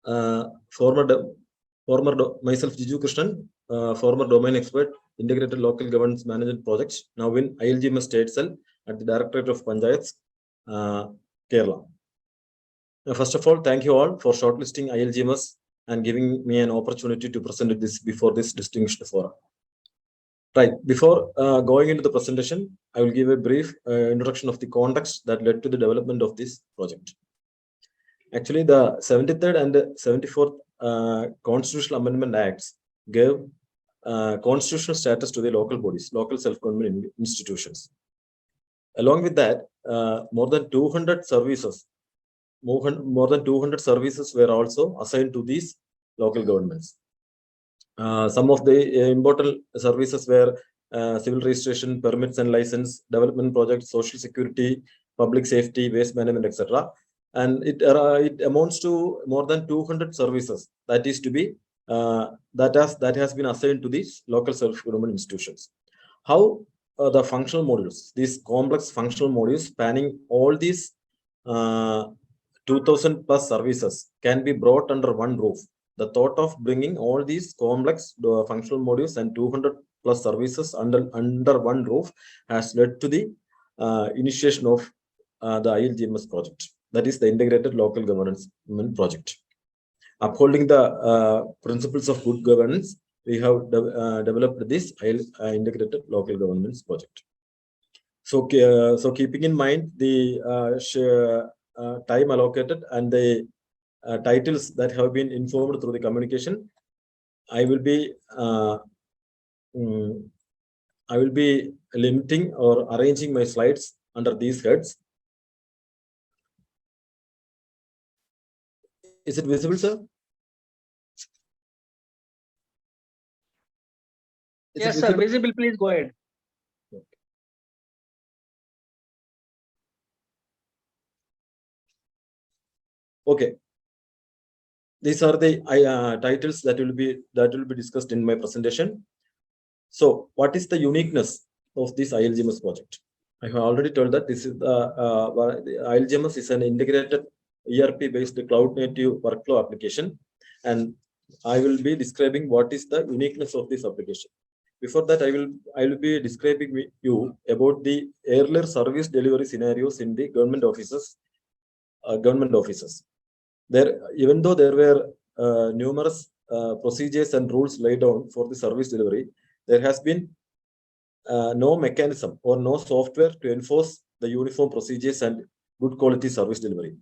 Myself, Jiju Krishnan, former domain expert, integrated local governance management projects, now in ILGMS state cell at the Directorate of Panchayats, Kerala. First of all, thank you all for shortlisting ILGMS and giving me an opportunity to present this before this distinguished forum. Right, before going into the presentation, I will give a brief introduction of the context that led to the development of this project. Actually, the 73rd and 74th Constitutional Amendment Acts gave constitutional status to the local bodies, local self-government institutions. Along with that, more than 200 services were also assigned to these local governments. Some of the important services were civil registration, permits and license, development projects, social security, public safety, waste management, etc. And it amounts to more than 200 services that is to be that has been assigned to these local self-government institutions. How the functional modules, these complex functional modules spanning all these 2000 plus services can be brought under one roof. The thought of bringing all these complex functional modules and 200 plus services under one roof has led to the initiation of the ILGMS project, that is the Integrated Local Governance Project. Upholding the principles of good governance, we have developed this Integrated Local Governance Project. So keeping in mind the time allocated and the titles that have been informed through the communication, I will be limiting or arranging my slides under these heads. Is it visible, sir? Yes, sir. Visible. Please go ahead. Okay. These are the titles that will be discussed in my presentation. So, what is the uniqueness of this ILGMS project? I have already told that this is the ILGMS is an integrated ERP-based cloud-native workflow application, and I will be describing what is the uniqueness of this application. Before that, I will be describing you about the earlier service delivery scenarios in the government offices. There, even though there were numerous procedures and rules laid down for the service delivery, there has been no mechanism or no software to enforce the uniform procedures and good quality service delivery.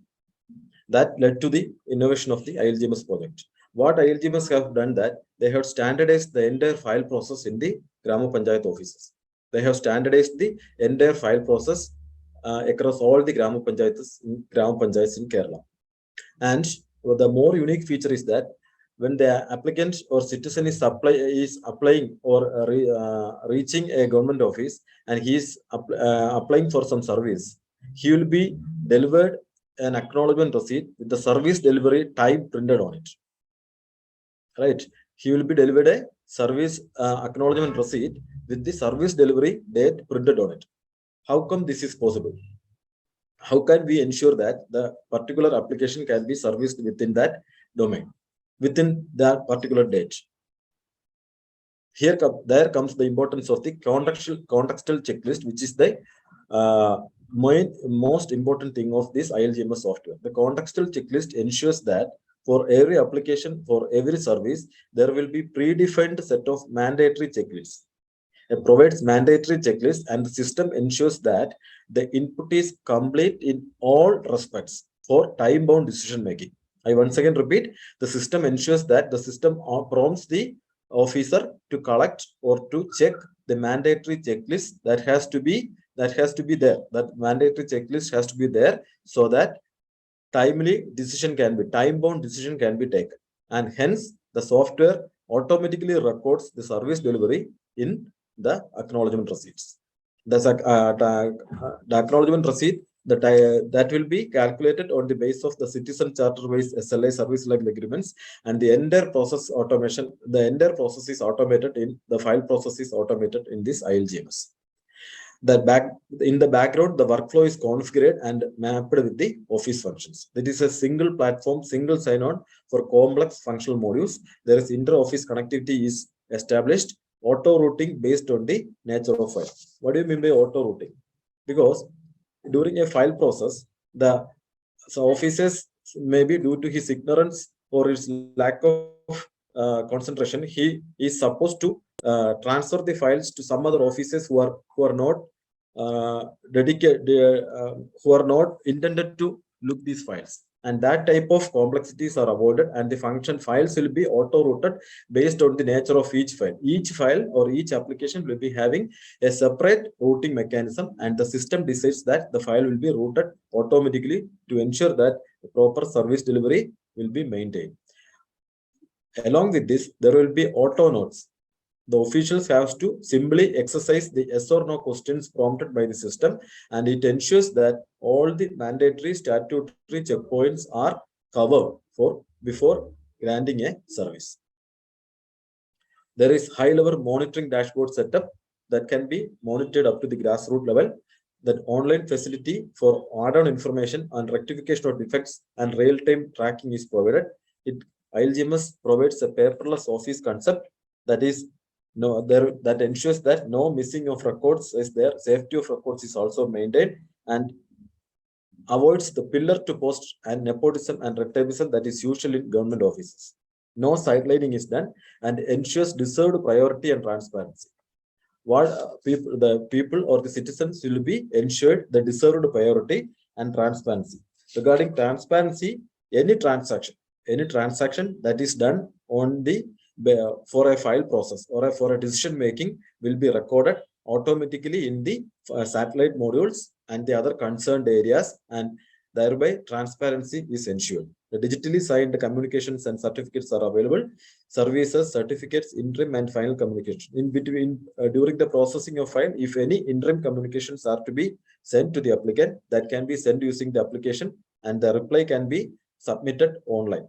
That led to the innovation of the ILGMS project. What ILGMS have done that they have standardized the entire file process in the Grama Panchayat offices. They have standardized the entire file process across all the Grama Panchayats in Kerala. And the more unique feature is that when the applicant or citizen is applying or reaching a government office and he is applying for some service, he will be delivered an acknowledgement receipt with the service delivery time printed on it. Right? He will be delivered a service acknowledgement receipt with the service delivery date printed on it. How come this is possible? How can we ensure that the particular application can be serviced within that domain, within that particular date? There comes the importance of the contextual checklist, which is the most important thing of this ILGMS software. The contextual checklist ensures that for every application, for every service, there will be predefined set of mandatory checklists. It provides mandatory checklist, and the system ensures that the input is complete in all respects for time-bound decision making. I once again repeat, the system ensures that the system prompts the officer to collect or to check the mandatory checklist that has to be there. That mandatory checklist has to be there so that time-bound decision can be taken, and hence the software automatically records the service delivery in the acknowledgement receipts. The acknowledgement receipt that will be calculated on the basis of the citizen charter-based SLA service level agreements, and the entire process automation. The entire process is automated in the file process is automated in this ILGMS. In the background, the workflow is configured and mapped with the Office functions. That is a single platform, single sign-on for complex functional modules. There is inter-office connectivity is established, auto-routing based on the nature of file. What do you mean by auto-routing? Because during a file process, the offices, maybe due to his ignorance or his lack of concentration, he is supposed to transfer the files to some other offices who are not dedicated, who are not intended to look these files. And that type of complexities are avoided, and the function files will be auto-routed based on the nature of each file. Each file or each application will be having a separate routing mechanism, and the system decides that the file will be routed automatically to ensure that the proper service delivery will be maintained. Along with this, there will be auto notes. The officials have to simply exercise the yes or no questions prompted by the system, and it ensures that all the mandatory statutory checkpoints are covered before granting a service. There is high-level monitoring dashboard setup that can be monitored up to the grassroots level. That online facility for add-on information and rectification of defects and real-time tracking is provided. ILGMS provides a paperless office concept that ensures that no missing of records is there. Safety of records is also maintained and avoids the pillar to post and nepotism and rectification that is usual in government offices. No sidelining is done and ensures deserved priority and transparency. The people or the citizens will be ensured the deserved priority and transparency. Regarding transparency, any transaction that is done on the for a file process or for a decision making will be recorded automatically in the satellite modules and the other concerned areas, and thereby transparency is ensured. The digitally signed communications and certificates are available. Services, certificates, interim and final communication. In between, during the processing of file, if any interim communications are to be sent to the applicant, that can be sent using the application, and the reply can be submitted online.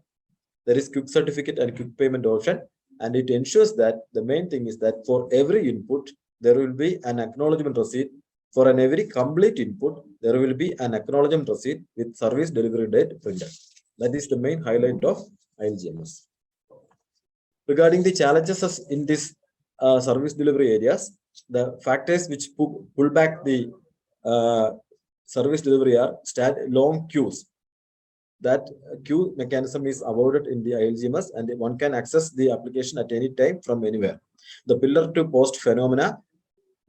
There is quick certificate and quick payment option, and it ensures that the main thing is that for every input, there will be an acknowledgement receipt. For every complete input, there will be an acknowledgement receipt with service delivery date printed. That is the main highlight of ILGMS. Regarding the challenges in this service delivery areas, the factors which pull back the service delivery are long queues. That queue mechanism is avoided in the ILGMS, and one can access the application at any time from anywhere. The pillar to post phenomena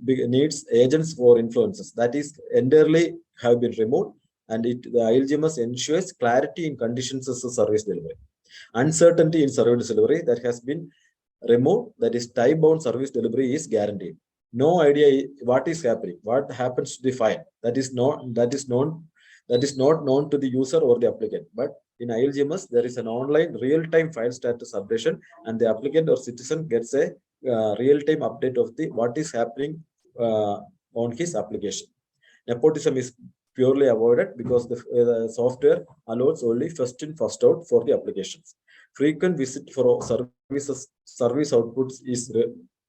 needs agents for influences. That is entirely have been removed, and the ILGMS ensures clarity in conditions of service delivery. Uncertainty in service delivery that has been removed. That is time-bound service delivery is guaranteed. No idea what is happening, what happens to the file. That is not known to the user or the applicant. But in ILGMS, there is an online real-time file status updation, and the applicant or citizen gets a real-time update of what is happening on his application. Nepotism is purely avoided because the software allows only first in, first out for the applications. Frequent visit for service outputs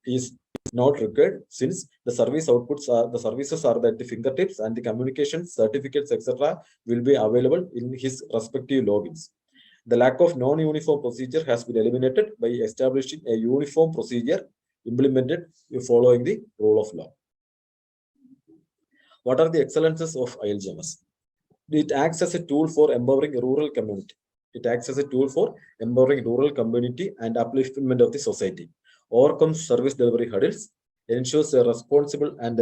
is not required, since the services are at the fingertips, and the communications, certificates, etc. will be available in his respective logins. The lack of non-uniform procedure has been eliminated by establishing a uniform procedure implemented following the rule of law. What are the excellences of ILGMS? It acts as a tool for empowering rural community. It acts as a tool for empowering rural community and upliftment of the society. Overcomes service delivery hurdles, ensures a responsible and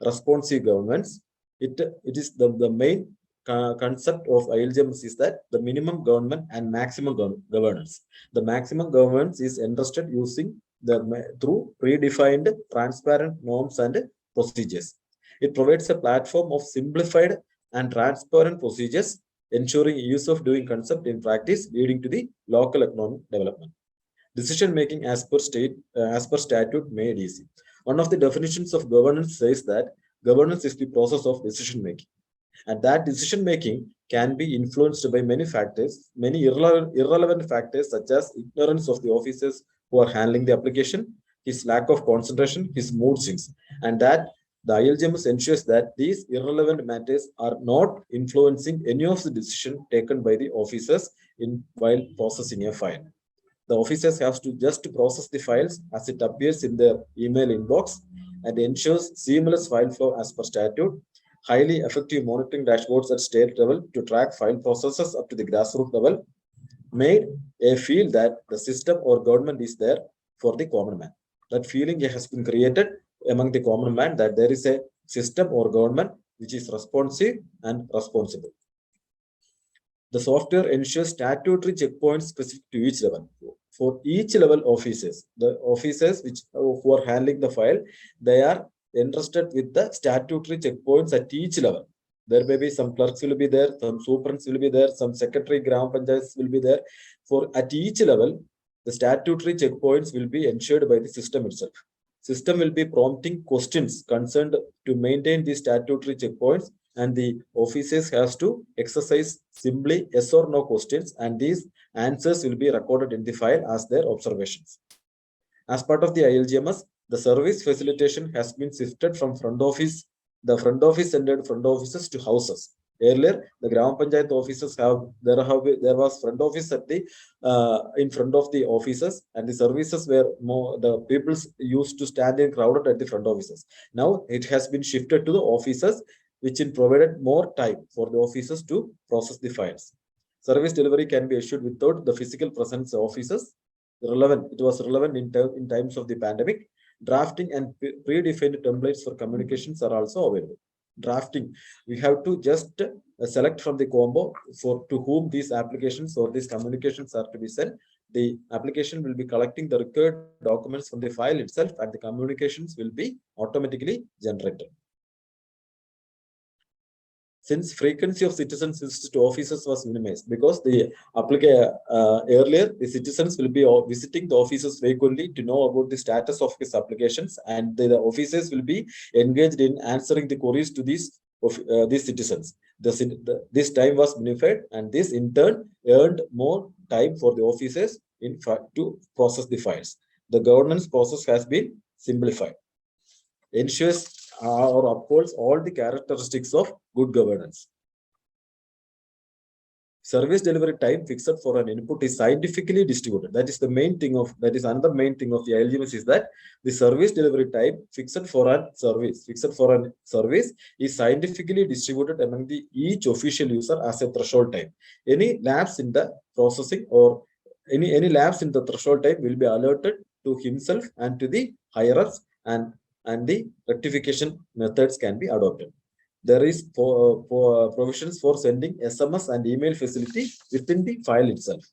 responsive governance. It is the main concept of ILGMS is that the minimum government and maximum governance. The maximum governance is entrusted through predefined transparent norms and procedures. It provides a platform of simplified and transparent procedures, ensuring ease of doing concept in practice, leading to the local economic development. Decision making as per statute made easy. One of the definitions of governance says that governance is the process of decision making, and that decision making can be influenced by many factors, many irrelevant factors such as ignorance of the officers who are handling the application, his lack of concentration, his mood swings, and that The ILGMS ensures that these irrelevant matters are not influencing any of the decision taken by the officers while processing a file. The officers have to just process the files as it appears in their email inbox and ensures seamless file flow as per statute. Highly effective monitoring dashboards at state level to track file processes up to the grassroots level made a feel that the system or government is there for the common man. That feeling has been created among the common man that there is a system or government which is responsive and responsible. The software ensures statutory checkpoints specific to each level. For each level officers, the officers who are handling the file, they are entrusted with the statutory checkpoints at each level. There may be some clerks will be there, some superintendents will be there, some secretary Gram Panchayats will be there. For at each level, the statutory checkpoints will be ensured by the system itself. System will be prompting questions concerned to maintain the statutory checkpoints, and the officers has to exercise simply yes or no questions, and these answers will be recorded in the file as their observations. As part of the ILGMS, the service facilitation has been shifted from front office centered front offices to houses. Earlier, the Gram Panchayat offices there was front office at the in front of the offices, and the services were more, the people used to stand in crowded at the front offices. Now it has been shifted to the offices, which provided more time for the officers to process the files. Service delivery can be assured without the physical presence of officers. It was relevant in times of the pandemic. Drafting and predefined templates for communications are also available. Drafting, we have to just select from the combo to whom these applications or these communications are to be sent. The application will be collecting the required documents from the file itself, and the communications will be automatically generated. Since frequency of citizens visits to offices was minimized, because the earlier the citizens will be visiting the offices frequently to know about the status of his applications, and the officers will be engaged in answering the queries to these citizens. This time was minified, and this in turn earned more time for the officers to process the files. The governance process has been simplified. Ensures or upholds all the characteristics of good governance. Service delivery time fixed for an input is scientifically distributed. That is another main thing of the ILGMS is that the service delivery time fixed for a service is scientifically distributed among each official user as a threshold time. Any lapse in the processing or any lapse in the threshold time will be alerted to himself and to the higher ups, and the rectification methods can be adopted. There is provisions for sending SMS and email facility within the file itself.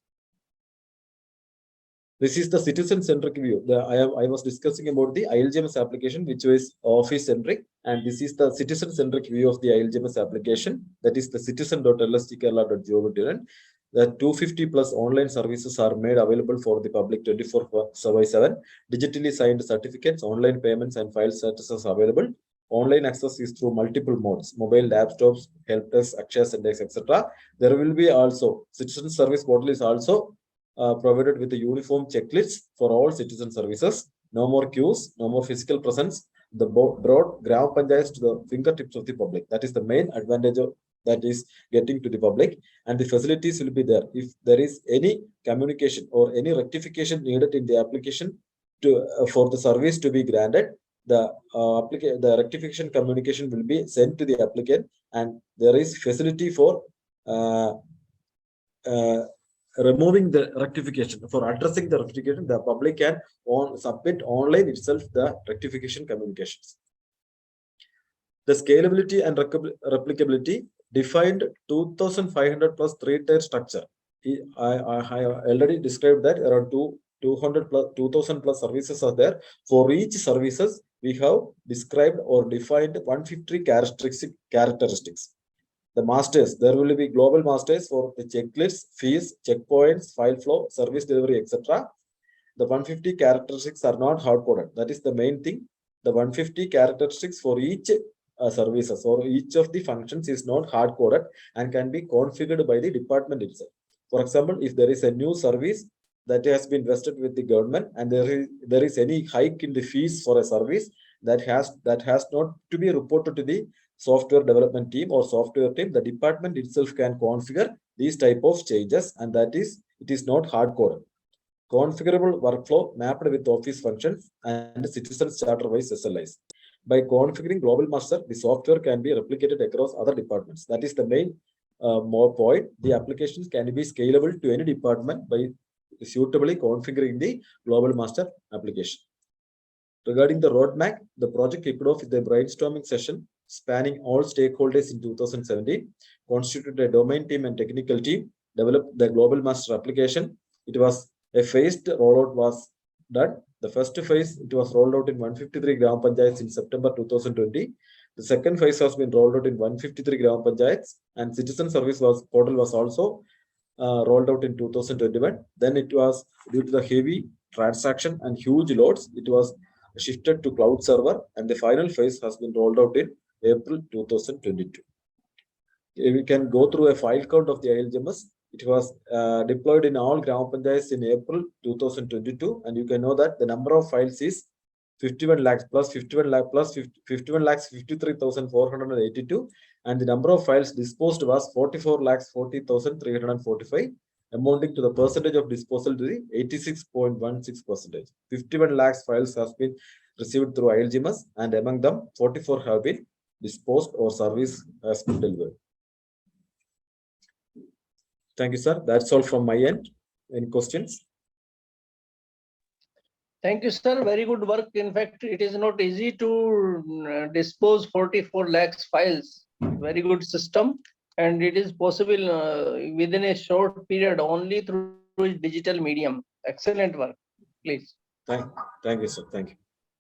This is the citizen-centric view. I was discussing about the ILGMS application, which was office-centric, and this is the citizen-centric view of the ILGMS application. That is the citizen.lstkerala.gov.in. The 250 plus online services are made available for the public 24/7. Digitally signed certificates, online payments, and file statuses are available. Online access is through multiple modes: mobile, laptops, help desk, Akshaya Index, etc. There will be also citizen service portal is also provided with a uniform checklist for all citizen services. No more queues, no more physical presence. The broad Gram Panchayats to the fingertips of the public. That is the main advantage that is getting to the public, and the facilities will be there. If there is any communication or any rectification needed in the application for the service to be granted, the rectification communication will be sent to the applicant, and there is facility for removing the rectification. For addressing the rectification, the public can submit online itself the rectification communications. The scalability and replicability defined 2,500 plus 3-tier structure. I already described that around 2,000 plus services are there. For each services, we have described or defined 150 characteristics. The masters, there will be global masters for the checklists, fees, checkpoints, file flow, service delivery, etc. The 150 characteristics are not hard-coded. That is the main thing. The 150 characteristics for each services or each of the functions is not hard-coded and can be configured by the department itself. For example, if there is a new service that has been vested with the government and there is any hike in the fees for a service, that has not to be reported to the software development team or software team. The department itself can configure these type of changes, and that is, it is not hardcore. Configurable workflow mapped with Office functions and citizens charter-wise SLIs. By configuring Global Master, the software can be replicated across other departments. That is the main more point. The applications can be scalable to any department by suitably configuring the Global Master application. Regarding the roadmap, the project kicked off with a brainstorming session spanning all stakeholders in 2017, constituted a domain team and technical team, developed the Global Master application. It was a phased rollout was done. The first phase, it was rolled out in 153 Gram Panchayats in September 2020. The second phase has been rolled out in 153 Gram Panchayats, and citizen service portal was also rolled out in 2021. Then it was, due to the heavy transaction and huge loads, it was shifted to cloud server, and the final phase has been rolled out in April 2022. We can go through a file count of the ILGMS. It was deployed in all Gram Panchayats in April 2022, and you can know that the number of files is 51 lakhs plus 51 lakh plus 51 lakhs 53,482, and the number of files disposed was 44 lakhs 40,345, amounting to the percentage of disposal to the 86.16%. 51 lakhs files has been received through ILGMS, and among them 44 have been disposed or service has been delivered. Thank you, sir. That's all from my end. Any questions? Thank you, sir. Very good work. In fact, it is not easy to dispose 44 lakhs files. Very good system. And it is possible within a short period only through digital medium. Excellent work. Please. Thank you, sir. Thank you.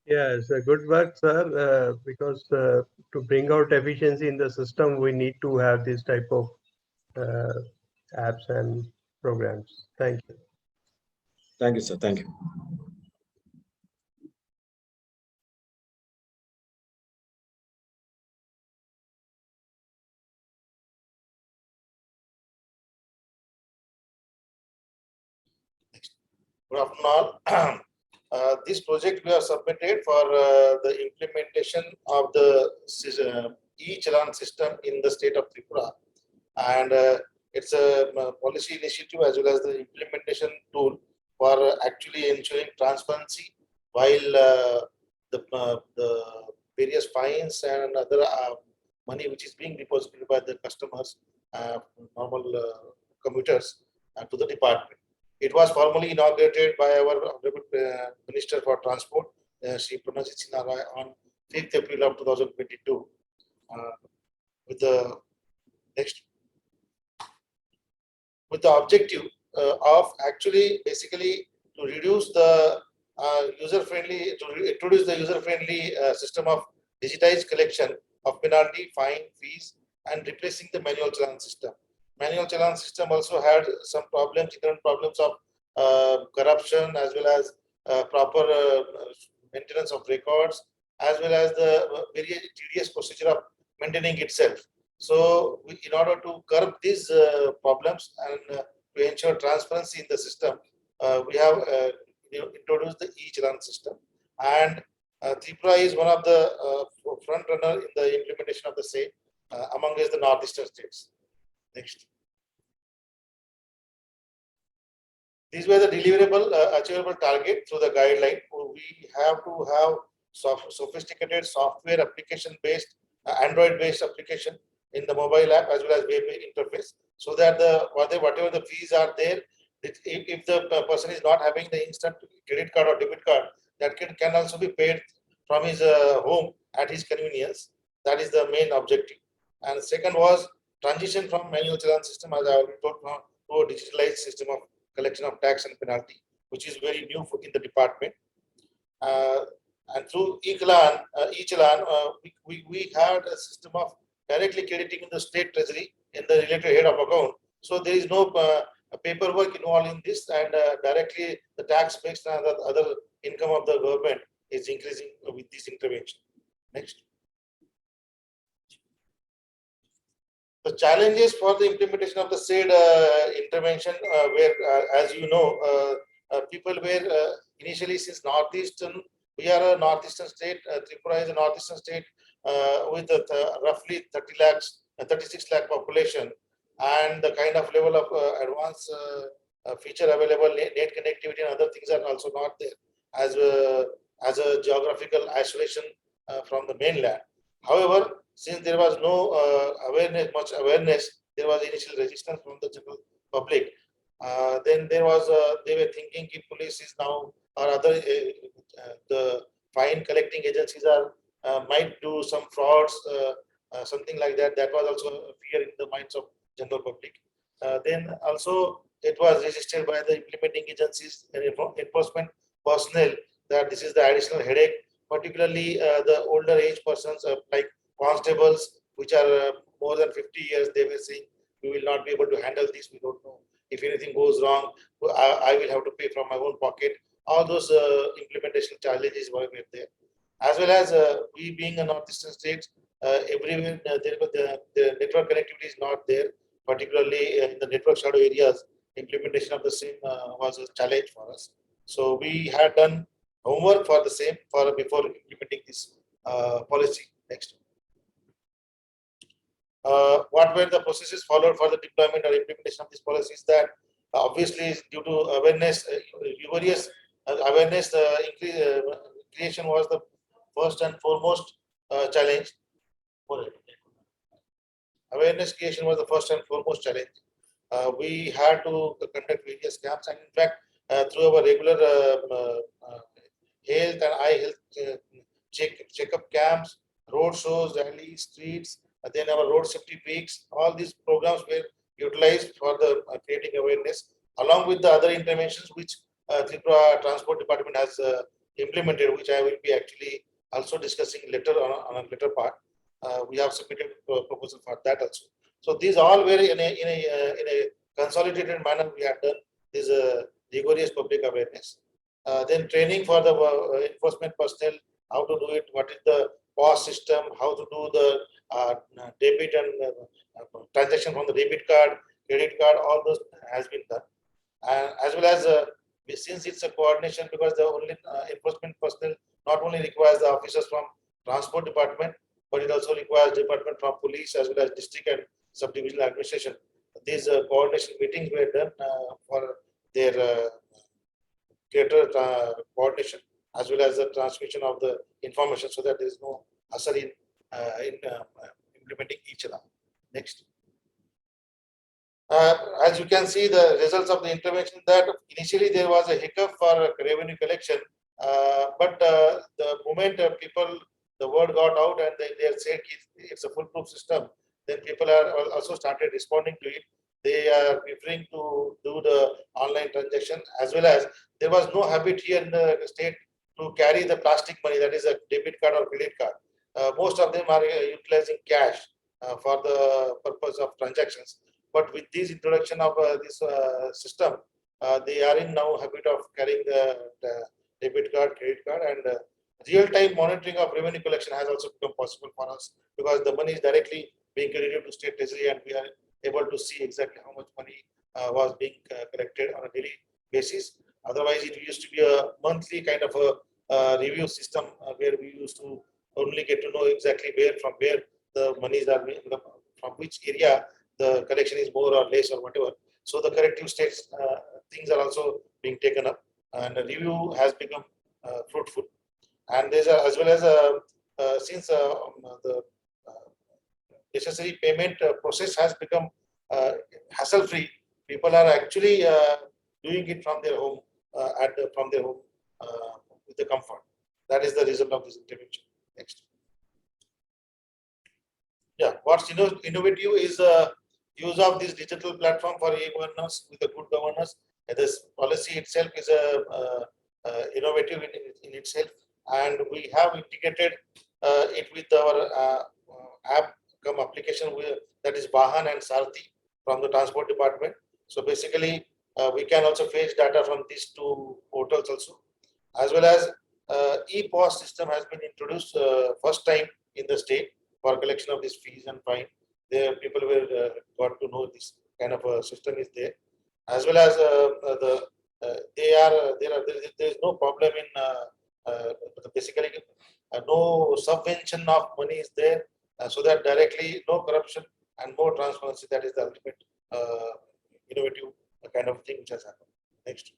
Yes, good work, sir. Because to bring out efficiency in the system, we need to have this type of apps and programs. Thank you. Thank you, sir. Thank you. Good afternoon all. This project we have submitted for the implementation of the e-challan system in the state of Tripura, and it's a policy initiative as well as the implementation tool for actually ensuring transparency while the various fines and other money which is being deposited by the customers, normal commuters, to the department. It was formally inaugurated by our Honorable Minister for Transport, Shri Pranajit Sinha, on 5th April of 2022. With the objective of actually basically to reduce the introduce the user-friendly system of digitized collection of penalty, fine, fees, and replacing the manual challan system. Manual challan system also had some problems, inherent problems of corruption, as well as proper maintenance of records, as well as the very tedious procedure of maintaining itself. So, in order to curb these problems and to ensure transparency in the system, we have introduced the e-challan system. And Tripura is one of the front runner in the implementation of the same among the northeastern states. Next. These were the deliverable, achievable target through the guideline. We have to have sophisticated software application-based, Android-based application in the mobile app as well as web interface, so that whatever the fees are there, if the person is not having the instant credit card or debit card, that can also be paid from his home at his convenience. That is the main objective. And second was transition from manual challan system, as I already told, to a digitalized system of collection of tax and penalty, which is very new in the department. And through e-challan, we had a system of directly crediting in the state treasury in the related head of account. So there is no paperwork involved in this, and directly the tax base and the other income of the government is increasing with this intervention. Next. The challenges for the implementation of the said intervention were, as you know, people were initially, since northeastern We are a northeastern state. Tripura is a northeastern state with roughly 30 lakhs, 36 lakh population, and the kind of level of advanced feature available, net connectivity and other things are also not there as a geographical isolation from the mainland. However, since there was no much awareness, there was initial resistance from the general public. Then there was they were thinking if police is now or other the fine collecting agencies are might do some frauds, something like that. That was also a fear in the minds of general public. Then also it was resisted by the implementing agencies and enforcement personnel that this is the additional headache, particularly the older age persons like constables, which are more than 50 years. They were saying we will not be able to handle this. We don't know if anything goes wrong. I will have to pay from my own pocket. All those implementation challenges were there, as well as we being a northeastern state. Everywhere the network connectivity is not there, particularly in the network shadow areas. Implementation of the same was a challenge for us. So we had done homework for the same before implementing this policy. Next. What were the processes followed for the deployment or implementation of these policies? That obviously due to awareness, rigorous awareness creation was the first and foremost challenge. Awareness creation was the first and foremost challenge. We had to conduct various camps, and in fact, through our regular health and eye health checkup camps, road shows, rallies, streets, then our road safety weeks, all these programs were utilized for the creating awareness, along with the other interventions which Tripura Transport Department has implemented, which I will be actually also discussing later on a later part. We have submitted a proposal for that also. So these all were in a consolidated manner. We have done this rigorous public awareness. Then training for the enforcement personnel, how to do it, what is the POS system, how to do the debit and transaction from the debit card, credit card, all those has been done. As well as since it's a coordination, because the only enforcement personnel not only requires the officers from transport department, but it also requires department from police as well as district and subdivisional administration. These coordination meetings were done for their greater coordination as well as the transmission of the information, so that there is no hassle in implementing each other. Next. As you can see, the results of the intervention, that initially there was a hiccup for revenue collection, but the moment people, the word got out and they said it's a foolproof system, then people are also started responding to it. They are preferring to do the online transaction, as well as there was no habit here in the state to carry the plastic money, that is a debit card or credit card. Most of them are utilizing cash for the purpose of transactions. But with this introduction of this system, they are in now habit of carrying the debit card, credit card, and real-time monitoring of revenue collection has also become possible for us, because the money is directly being credited to state treasury, and we are able to see exactly how much money was being collected on a daily basis. Otherwise, it used to be a monthly kind of a review system where we used to only get to know exactly from where the monies are, from which area the collection is more or less or whatever. So the corrective states things are also being taken up, and the review has become fruitful. And there's as well as since the necessary payment process has become hassle-free, people are actually doing it from their home with the comfort. That is the result of this intervention. Next. Yeah, what's innovative is use of this digital platform for e-governance with a good governance. This policy itself is innovative in itself, and we have integrated it with our app application that is Vahan and Sarthi from the transport department. So basically, we can also fetch data from these two portals also, as well as e-POS system has been introduced first time in the state for collection of these fees and fine. There people were got to know this kind of a system is there, as well as there is no problem in basically no subvention of money is there, so that directly no corruption and more transparency. That is the ultimate innovative kind of thing which has happened. Next.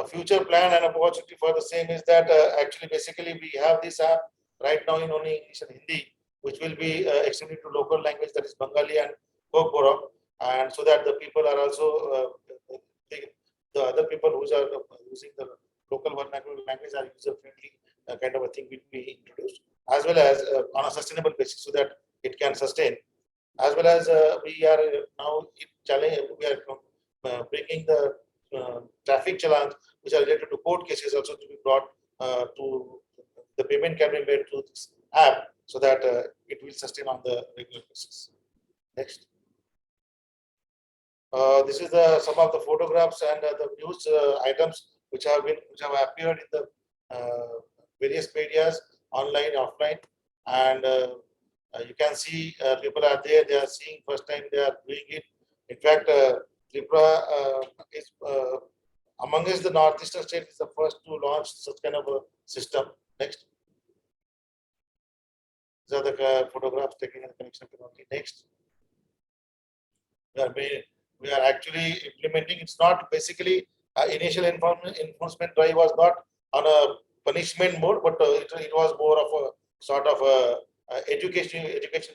Future plan and opportunity for the same is that actually basically we have this app right now in only English and Hindi, which will be extended to local language, that is Bengali and Kokborok, and so that the people are also the other people who are using the local vernacular language are user friendly kind of a thing will be introduced, as well as on a sustainable basis, so that it can sustain. As well as we are now bringing the traffic challenge which are related to court cases also to be brought to the payment can be made through this app, so that it will sustain on the regular basis. Next. This is some of the photographs and the news items which have appeared in the various medias, online, offline, and you can see people are there. They are seeing first time they are doing it. In fact, Tripura is amongst the northeastern states is the first to launch such kind of a system. Next. These are the photographs taken in the connection penalty. Next. We are actually implementing. It's not basically initial enforcement drive was not on a punishment mode, but it was more of a sort of a education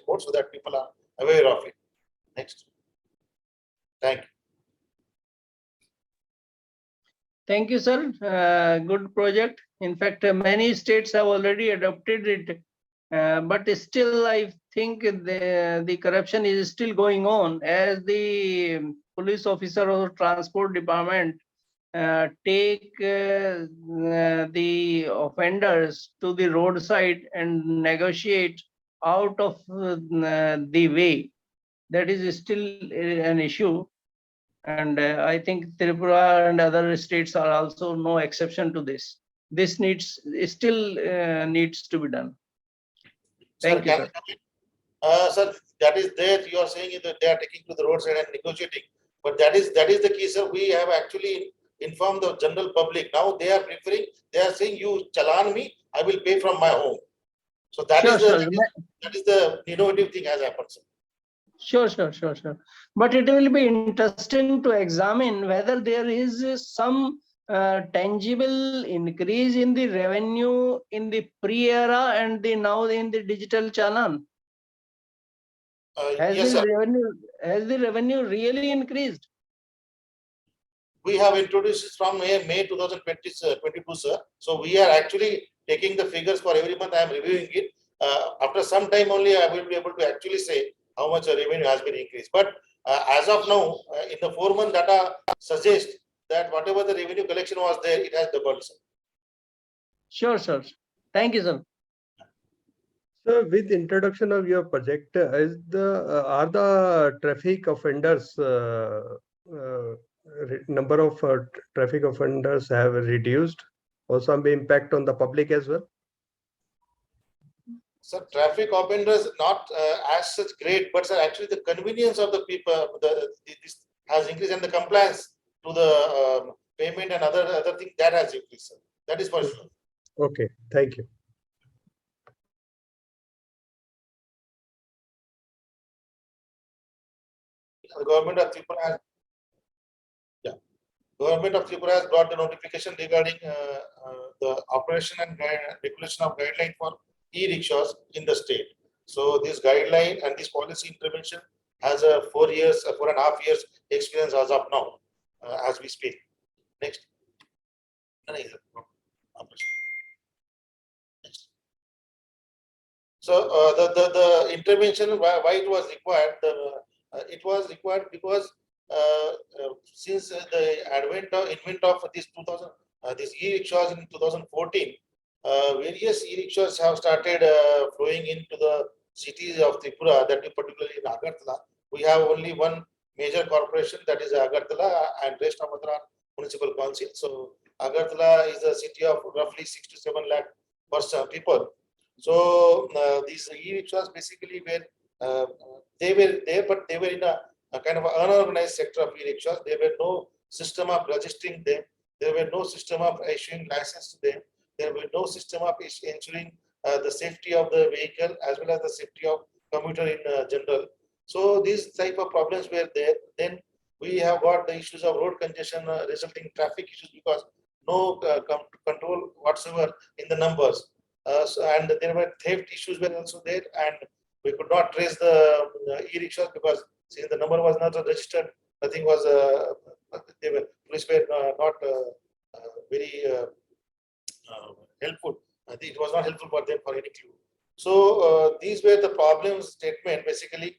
mode, so that people are aware of it. Next. Thank you. Thank you, sir. Good project. In fact, many states have already adopted it, but still, I think the corruption is still going on, as the police officer or transport department take the offenders to the roadside and negotiate out of the way. That is still an issue. And I think Tripura and other states are also no exception to this. This still needs to be done. Thank you, sir. Sir, that is there. You are saying that they are taking to the roadside and negotiating, but that is the key, sir. We have actually informed the general public. Now they are preferring. They are saying, "You challan me, I will pay from my home." So that is the innovative thing has happened, sir. Sure. But it will be interesting to examine whether there is some tangible increase in the revenue in the pre-era and now in the digital challan. Has yes, the revenue really increased? We have introduced it from May 2022, sir. So we are actually taking the figures for every month. I am reviewing it. After some time only, I will be able to actually say how much revenue has been increased. But as of now, in the 4-month data suggests that whatever the revenue collection was there, it has doubled, sir. Sure, sir. Thank you, sir. So, with introduction of your project, are the traffic offenders number of traffic offenders have reduced, or some impact on the public as well? So traffic offenders not as such great, but sir, actually the convenience of the people this has increased, and the compliance to the payment and other things that has increased, sir. That is for sure. Okay, thank you. The government of Tripura has brought the notification regarding the operation and regulation of guideline for e-rickshaws in the state. So this guideline and this policy intervention has a 4.5 years experience as of now, as we speak. Next. So the intervention, why it was required? It was required because since the invent of this e-rickshaws in 2014, various e-rickshaws have started flowing into the cities of Tripura, that is particularly in Agartala. We have only one major corporation, that is Agartala, and rest of other municipal council. So Agartala is a city of roughly 6 to 7 lakh people. So these e-rickshaws basically were they were there, but they were in a kind of unorganized sector of e-rickshaws. There were no system of registering them. There were no system of issuing license to them. There were no system of ensuring the safety of the vehicle as well as the safety of commuter in general. So these type of problems were there. Then we have got the issues of road congestion resulting traffic issues because no control whatsoever in the numbers. And there were theft issues were also there, and we could not trace the e-rickshaws because since the number was not registered, nothing was. Police were not very helpful. I think it was not helpful for them for any clue. So these were the problems statement basically.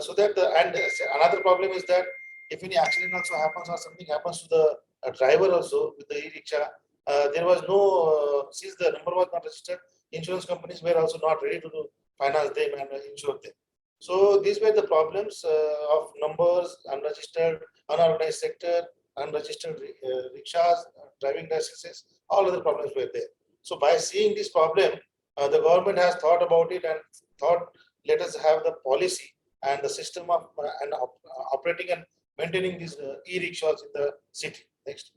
So that another problem is that if any accident also happens or something happens to the driver also with the e-rickshaw, there was no since the number was not registered, insurance companies were also not ready to finance them and insure them. So these were the problems of numbers, unregistered, unorganized sector, unregistered rickshaws, driving licenses, all other problems were there. So by seeing this problem, the government has thought about it and thought, let us have the policy and the system of operating and maintaining these e-rickshaws in the city. Next.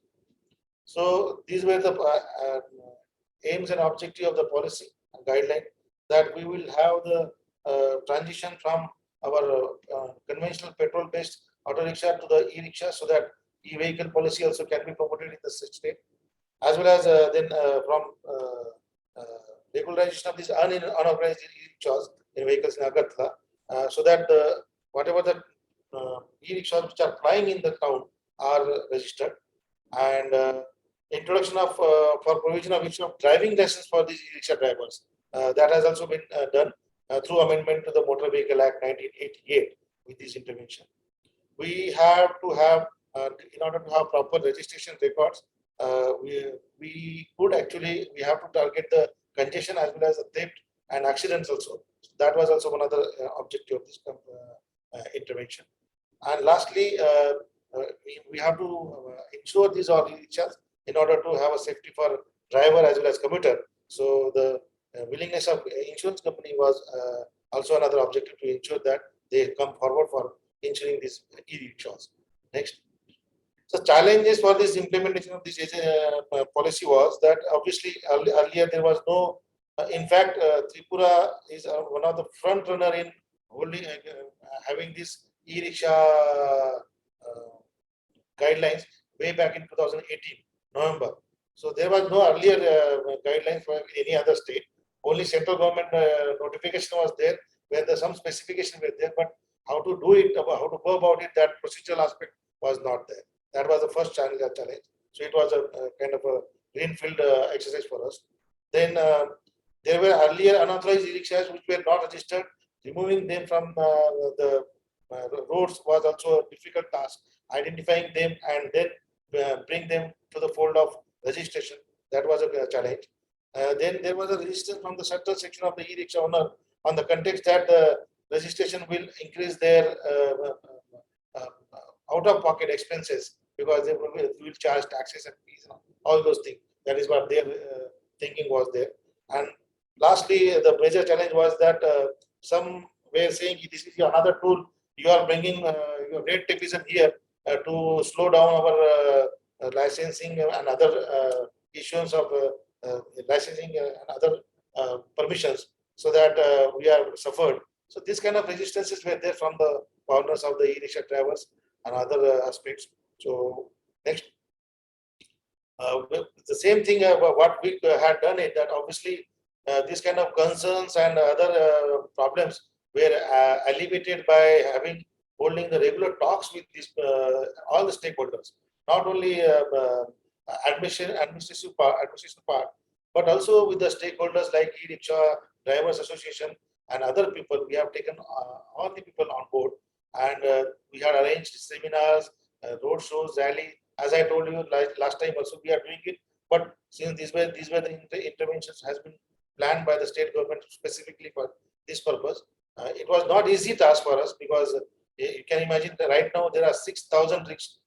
So these were the aims and objective of the policy and guideline, that we will have the transition from our conventional petrol-based auto rickshaw to the e-rickshaw, so that e-vehicle policy also can be promoted in the state, as well as then from regularization of these unorganized e-rickshaws in vehicles in Agartala, so that whatever the e-rickshaws which are plying in the town are registered, and introduction of for provision of issue of driving license for these e-rickshaw drivers. That has also been done through amendment to the Motor Vehicle Act 1988 with this intervention. We have to have, in order to have proper registration records, we have to target the congestion as well as the theft and accidents also. So that was also one of the objective of this intervention. And lastly, we have to ensure these all e-rickshaws in order to have a safety for driver as well as commuter. So the willingness of insurance company was also another objective, to ensure that they come forward for insuring these e-rickshaws. Next. So challenges for this implementation of this policy was that obviously earlier there was no, in fact, Tripura is one of the front runner in holding having this e-rickshaw guidelines way back in 2018 November. So there was no earlier guidelines for any other state. Only central government notification was there, where some specification were there, but how to do it, how to go about it, that procedural aspect was not there. That was the first challenge. So it was a kind of a greenfield exercise for us. Then there were earlier unauthorized e-rickshaws which were not registered. Removing them from the roads was also a difficult task. Identifying them and then bring them to the fold of registration, that was a challenge. Then there was a resistance from the central section of the e-rickshaw owner on the context that the registration will increase their out-of-pocket expenses, because they will charge taxes and fees and all those things. That is what their thinking was there. And lastly, the major challenge was that some were saying this is another tool you are bringing, your red tape is here to slow down our licensing and other issuance of licensing and other permissions, so that we are suffered. So this kind of resistances were there from the corners of the e-rickshaw drivers and other aspects. So next, the same thing what we had done is that obviously this kind of concerns and other problems were alleviated by holding the regular talks with these all the stakeholders, not only administration part, but also with the stakeholders like e-rickshaw drivers association and other people. We have taken all the people on board, and we had arranged seminars, road shows, rally. As I told you last time also, we are doing it. But since these were the interventions has been planned by the state government specifically for this purpose, it was not easy task for us, because you can imagine that right now there are 6,000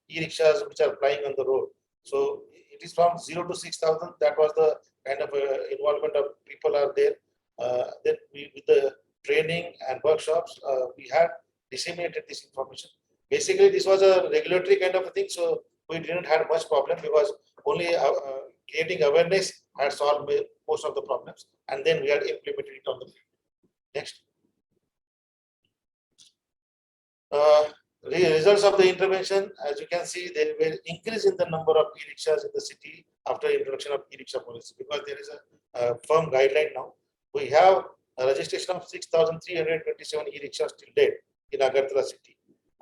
e-rickshaws which are plying on the road. So it is from 0 to 6,000. That was the kind of involvement of people are there. Then with the training and workshops, we had disseminated this information. Basically, this was a regulatory kind of a thing. So we didn't have much problem because only creating awareness had solved most of the problems, and then we had implemented it on the field. Next. Results of the intervention, as you can see, there were increase in the number of e-rickshaws in the city after introduction of e-rickshaw policy, because there is a firm guideline now. We have a registration of 6,327 e-rickshaws till date in Agartala city,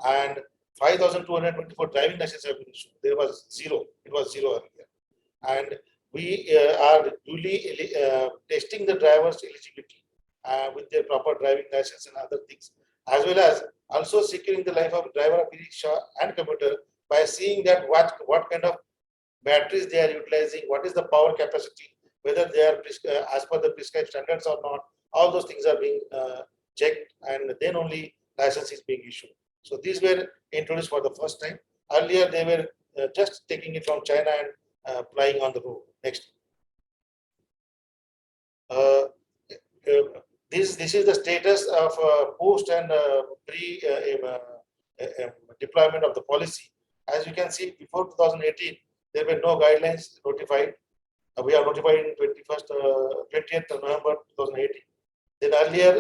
and 5,224 driving licenses have been issued. There was zero. It was zero earlier, and we are duly testing the drivers' eligibility with their proper driving license and other things, as well as also securing the life of driver of e-rickshaw and commuter by seeing that what kind of batteries they are utilizing, what is the power capacity, whether they are as per the prescribed standards or not. All those things are being checked, and then only license is being issued. So these were introduced for the first time. Earlier they were just taking it from China and flying on the road. Next. This is the status of post and pre deployment of the policy. As you can see, before 2018, there were no guidelines notified. We are notified in 20th November 2018. Then earlier,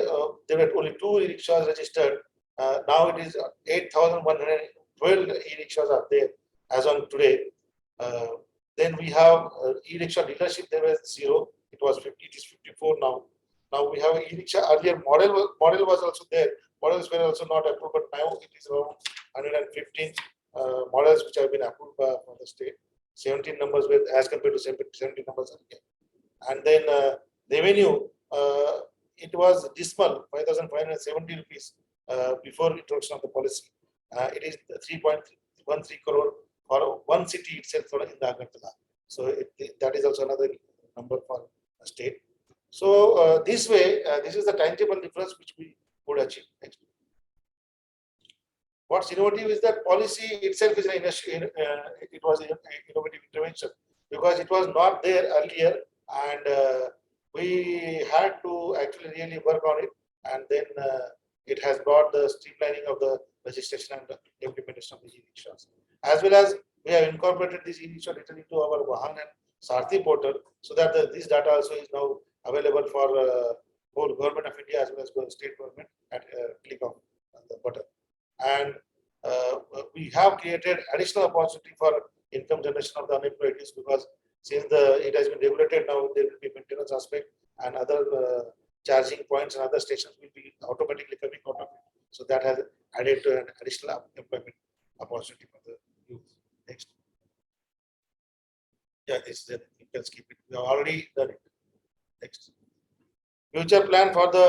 there were only 2 e-rickshaws registered. Now it is 8,112 e-rickshaws are there as on today. Then we have e-rickshaw dealership. There was 0. It was 50. It is 54 now. Now we have e-rickshaw. Earlier model was also there. Models were also not approved, but now it is around 115 models which have been approved from the state. 17 numbers with as compared to 70 numbers earlier. And then revenue, it was dismal, 5,570 rupees before introduction of the policy. It is 3.13 crore for one city itself in the Agartala. So that is also another number for the state. So this way, this is the tangible difference which we would achieve. Next. What's innovative is that policy itself is it was an innovative intervention because it was not there earlier, and we had to actually really work on it, and then it has brought the streamlining of the registration and the implementation of the e-rickshaws. As well as we have incorporated this e-rickshaw data into our Vahan and Sarthi portal, so that this data also is now available for both Government of India as well as the state government at a click of the button. And we have created additional opportunity for income generation of the unemployed youth, because since it has been regulated now, there will be maintenance aspect and other charging points and other stations will be automatically coming out of it. So that has added to an additional employment opportunity for the youth. Next. Yeah, this is you can skip it. We have already done it. Next. Future plan for the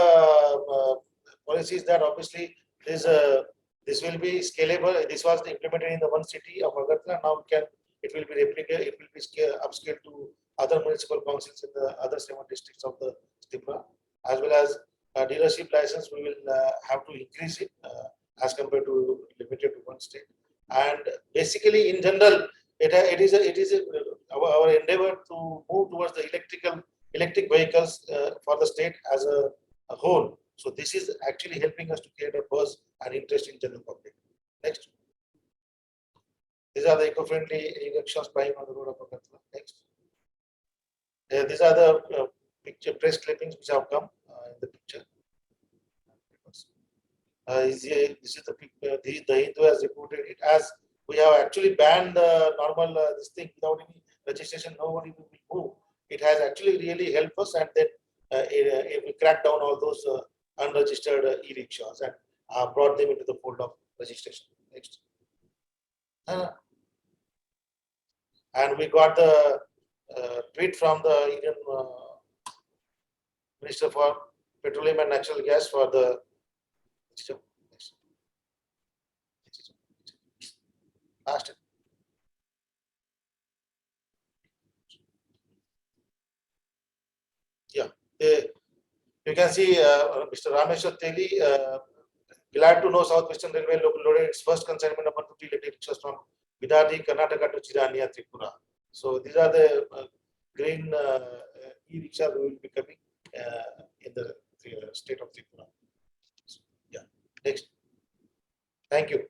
policies that obviously this will be scalable. This was implemented in the one city of Agartala. Now it will be replicated. It will be upscaled to other municipal councils in the other 7 districts of the Tripura, as well as dealership license. We will have to increase it as compared to limited to one state. And basically, in general, it is our endeavor to move towards the electric vehicles for the state as a whole. So this is actually helping us to create a buzz and interest in general public. Next. These are the eco-friendly e-rickshaws plying on the road of Agartala. Next. These are the picture press clippings which have come in the picture. This is the picture. The Hindu has reported it as we have actually banned the normal this thing without any registration. Nobody will move. It has actually really helped us, and then we cracked down all those unregistered e-rickshaws and brought them into the fold of registration. Next. And we got the tweet from the Indian Minister for Petroleum and Natural Gas for the last. Yeah, you can see Mr. Rameshwar Teli, glad to know Southwestern Railway loaded its first consignment of 150 electric rickshaws from Bidadi, Karnataka to Chirania, Tripura. So these are the green e-rickshaws will be coming in the state of Tripura. So, yeah. Next. Thank you.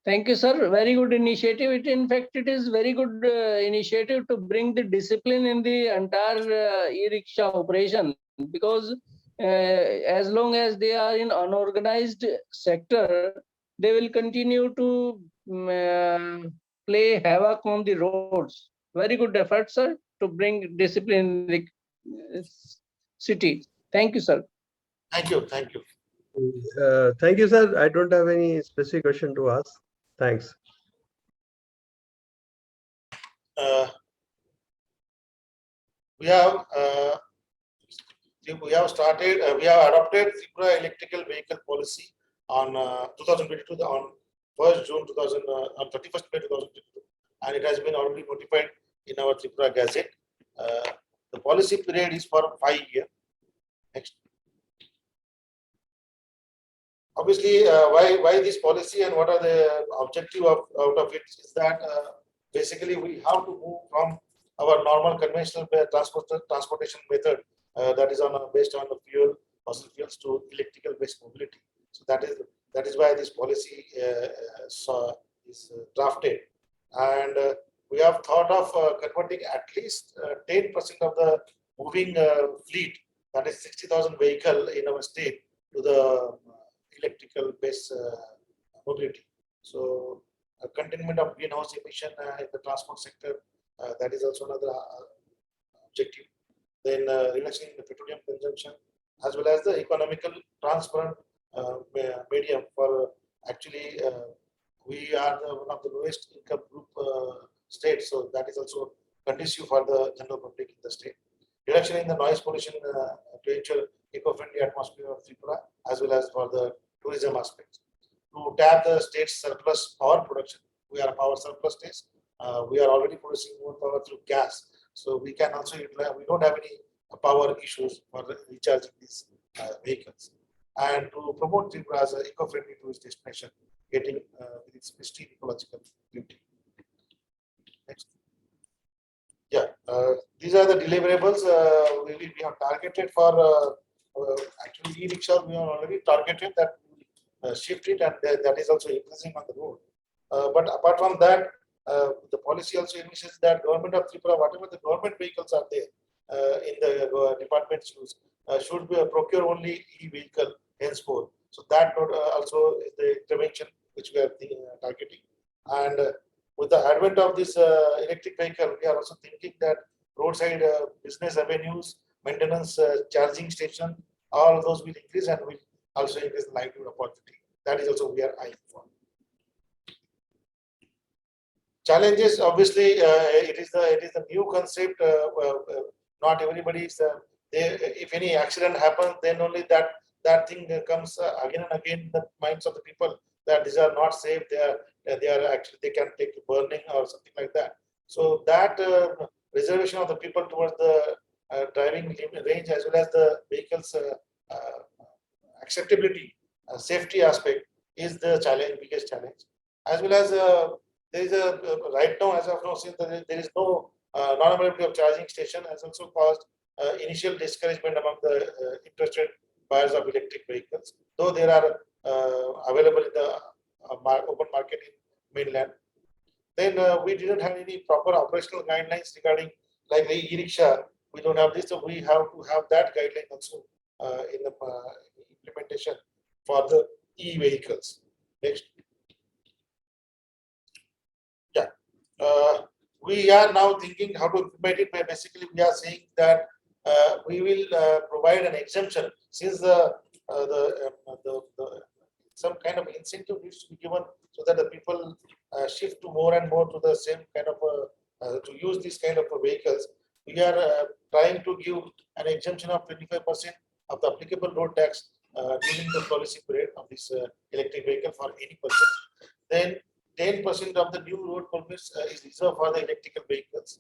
Thank you, sir. Very good initiative. In fact, it is very good initiative to bring the discipline in the entire e-rickshaw operation, because as long as they are in unorganized sector, they will continue to play havoc on the roads. Very good effort, sir, to bring discipline in the city. Thank you, sir. Thank you. Thank you. Thank you, sir. I don't have any specific question to ask. Thanks. We have started. We have adopted Tripura electrical vehicle policy on 2022 on 1st June 2000 on 31st May 2022, and it has been already notified in our Tripura Gazette. The policy period is for 5 years. Next. Obviously, why this policy and what are the objective out of it is that basically we have to move from our normal conventional transportation method that is based on the fossil fuels to electrical based mobility. So that is why this policy is drafted, and we have thought of converting at least 10% of the moving fleet, that is 60,000 vehicle in our state, to the electrical based mobility. So containment of greenhouse emission in the transport sector, that is also another objective. Then reduction in the petroleum consumption, as well as the economical transparent medium for actually we are one of the lowest income group states, so that is also conducive for the general public in the state. Reduction in the noise pollution to ensure eco-friendly atmosphere of Tripura, as well as for the tourism aspects. To tap the state's surplus power production, we are a power surplus state. We are already producing more power through gas, so we can also utilize. We don't have any power issues for recharging these vehicles, and to promote Tripura as an eco-friendly tourist destination, getting with its pristine ecological beauty. Next. Yeah, these are the deliverables we have targeted for. Actually, e-rickshaw we have already targeted that shift it, and that is also increasing on the road. But apart from that, the policy also envisages that government of Tripura, whatever the government vehicles are there in the department's use, should be procure only e-vehicle henceforth. So that also is the intervention which we are targeting. And with the advent of this electric vehicle, we are also thinking that roadside business avenues, maintenance, charging station, all of those will increase and will also increase the livelihood opportunity. That is also we are eyeing for. Challenges, obviously, it is the new concept. Not everybody is if any accident happens, then only that thing comes again and again in the minds of the people that these are not safe. They are actually, they can take burning or something like that. So that reservation of the people towards the driving range, as well as the vehicles acceptability, safety aspect, is the biggest challenge. As well as there is right now, as of now, since there is no non-availability of charging station, has also caused initial discouragement among the interested buyers of electric vehicles, though there are available in the open market in mainland. Then we didn't have any proper operational guidelines regarding like the e-rickshaw. We don't have this, so we have to have that guideline also in the implementation for the e-vehicles. Next. Yeah. We are now thinking how to implement it. By basically, we are saying that we will provide an exemption, since some kind of incentive needs to be given so that the people shift to more and more to the same kind of to use these kind of vehicles. We are trying to give an exemption of 25% of the applicable road tax during the policy period of this electric vehicle for any person. Then 10% of the new road permits is reserved for the electrical vehicles.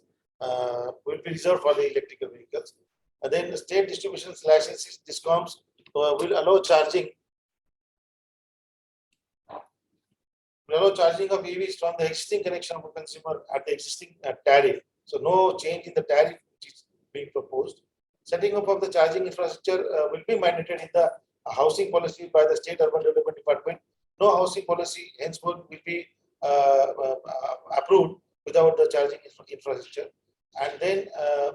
Will be reserved for the electrical vehicles. And then the state distribution licenses, DISCOMs, will allow charging. Will allow charging of EVs from the existing connection of a consumer at the existing tariff. So no change in the tariff which is being proposed. Setting up of the charging infrastructure will be mandated in the housing policy by the State Urban Development Department. No housing policy henceforth will be approved without the charging infrastructure. And then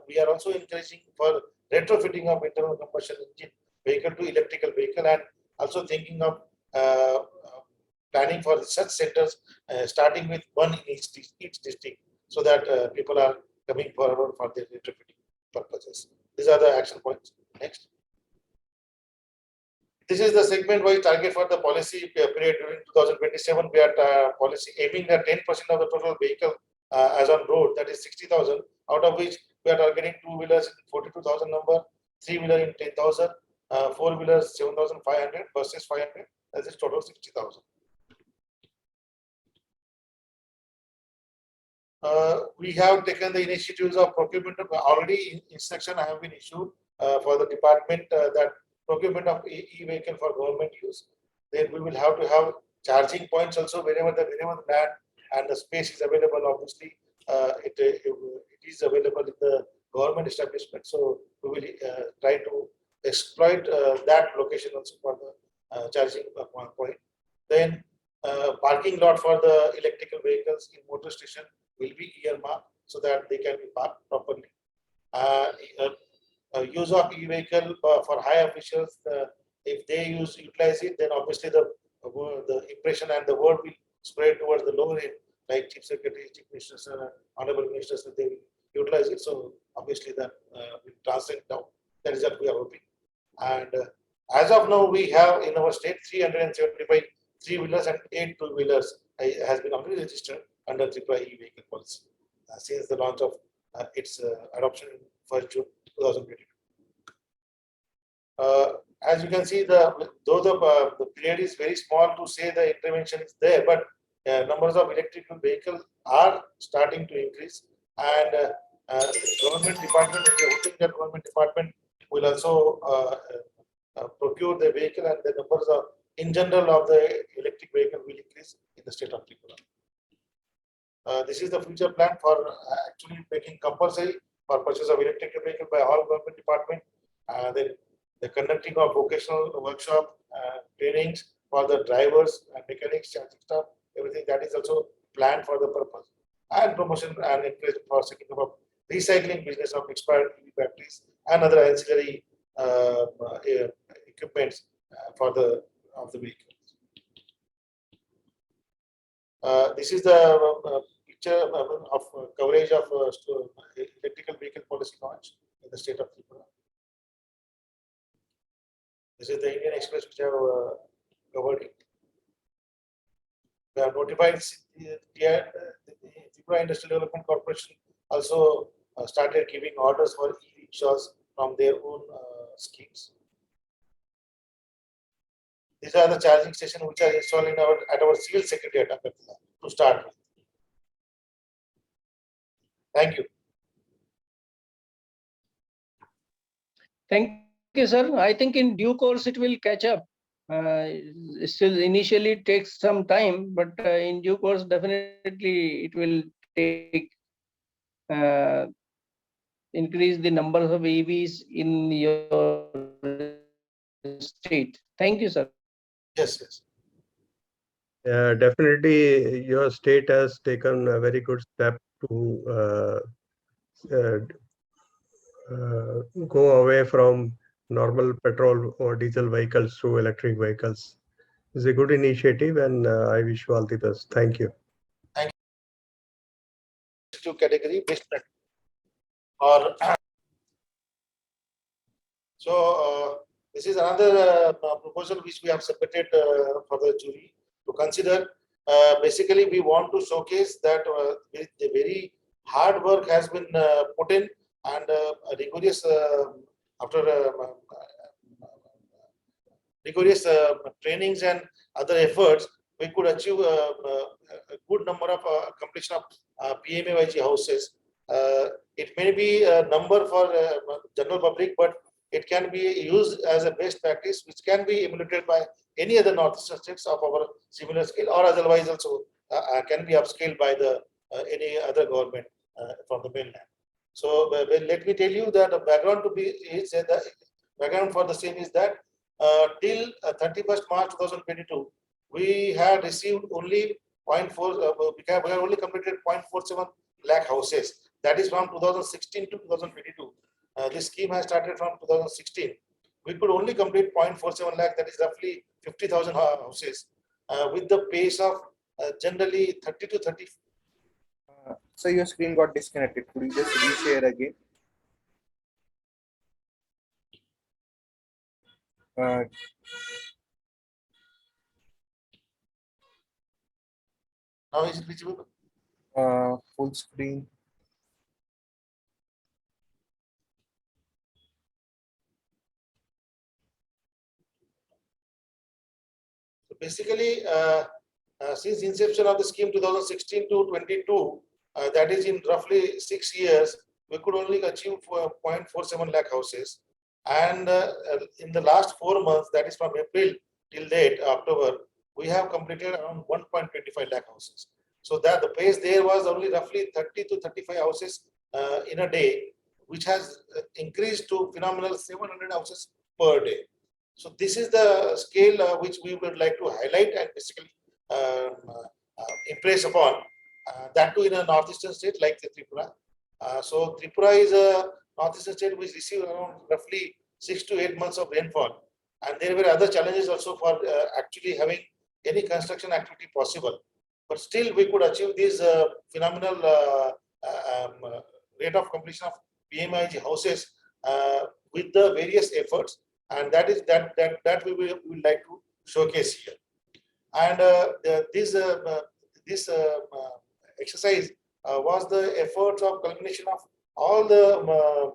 we are also encouraging for retrofitting of internal combustion engine vehicle to electrical vehicle, and also thinking of planning for such centers, starting with one in each district, so that people are coming forward for their retrofitting purposes. These are the action points. Next. This is the segment-wise target for the policy period during 2027. We are policy aiming at 10% of the total vehicle as on road, that is 60,000, out of which we are targeting two-wheelers in 42,000 number, three-wheeler in 10,000, four-wheelers 7,500, buses 500, that is total 60,000. We have taken the initiatives of procurement. Already instruction have been issued for the department that procurement of e-vehicle for government use. Then we will have to have charging points also wherever the land and the space is available. Obviously, it is available in the government establishment. So we will try to exploit that location also for the charging point. Then parking lot for the electrical vehicles in motor station will be earmarked so that they can be parked properly. Use of e-vehicle for high officials, if they utilize it, then obviously the impression and the word will spread towards the lower end, like chief secretary, chief ministers, honorable ministers, they will utilize it. So obviously that will translate down. That is what we are hoping. And as of now, we have in our state 375 three-wheelers and 8 two-wheelers has been already registered under triple e-vehicle policy since the launch of its adoption in 1st June 2022. As you can see, though the period is very small to say the intervention is there, but numbers of electrical vehicles are starting to increase, and government department, we are hoping that government department will also procure the vehicle, and the numbers of in general of the electric vehicle will increase in the state of Tripura. This is the future plan for actually making compulsory for purchase of electric vehicle by all government department. Then the conducting of vocational workshop trainings for the drivers and mechanics, charging staff, everything that is also planned for the purpose. And promotion and encouragement for setting up recycling business of expired EV batteries and other ancillary equipments for the vehicle. This is the picture of coverage of electrical vehicle policy launch in the state of Tripura. This is the Indian Express which have covered it. We have notified the Tripura Industrial Development Corporation also started giving orders for e-rickshaws from their own schemes. These are the charging stations which are installed in at our civil secretariat to start with. Thank you. Thank you, sir. I think in due course it will catch up. Still initially it takes some time, but in due course definitely it will take increase the numbers of EVs in your state. Thank you, sir. Yes, yes. Definitely, your state has taken a very good step to go away from normal petrol or diesel vehicles to electric vehicles. It's a good initiative, and I wish you all the best. Thank you. Thank you. Two category based or so. This is another proposal which we have submitted for the jury to consider. Basically, we want to showcase that the very hard work has been put in, and rigorous rigorous trainings and other efforts, we could achieve a good number of completion of PMAYG houses. It may be a number for general public, but it can be used as a best practice, which can be emulated by any other northeastern states of our similar scale, or otherwise also can be upscaled by the any other government from the mainland. So let me tell you that the background the background for the same is that till 31st March 2022, we had received only we have only completed 0.47 lakh houses. That is from 2016 to 2022. This scheme has started from 2016. We could only complete 0.47 lakh, that is roughly 50,000 houses, with the pace of generally 30 to 30. So your screen got disconnected. Could you just reshare again? Now is it visible? Full screen. So basically, since inception of the scheme 2016 to 22, that is in roughly 6 years, we could only achieve 0.47 lakh houses. And in the last 4 months, that is from April till date, October, we have completed around 1.25 lakh houses. So that the pace there was only roughly 30 to 35 houses in a day, which has increased to phenomenal 700 houses per day. So this is the scale which we would like to highlight and basically impress upon, that too in a northeastern state like the Tripura. So Tripura is a northeastern state which receives around roughly 6 to 8 months of rainfall, and there were other challenges also for actually having any construction activity possible. But still we could achieve this phenomenal rate of completion of PMIG houses with the various efforts, and that is that we will like to showcase here. And this exercise was the efforts of culmination of all the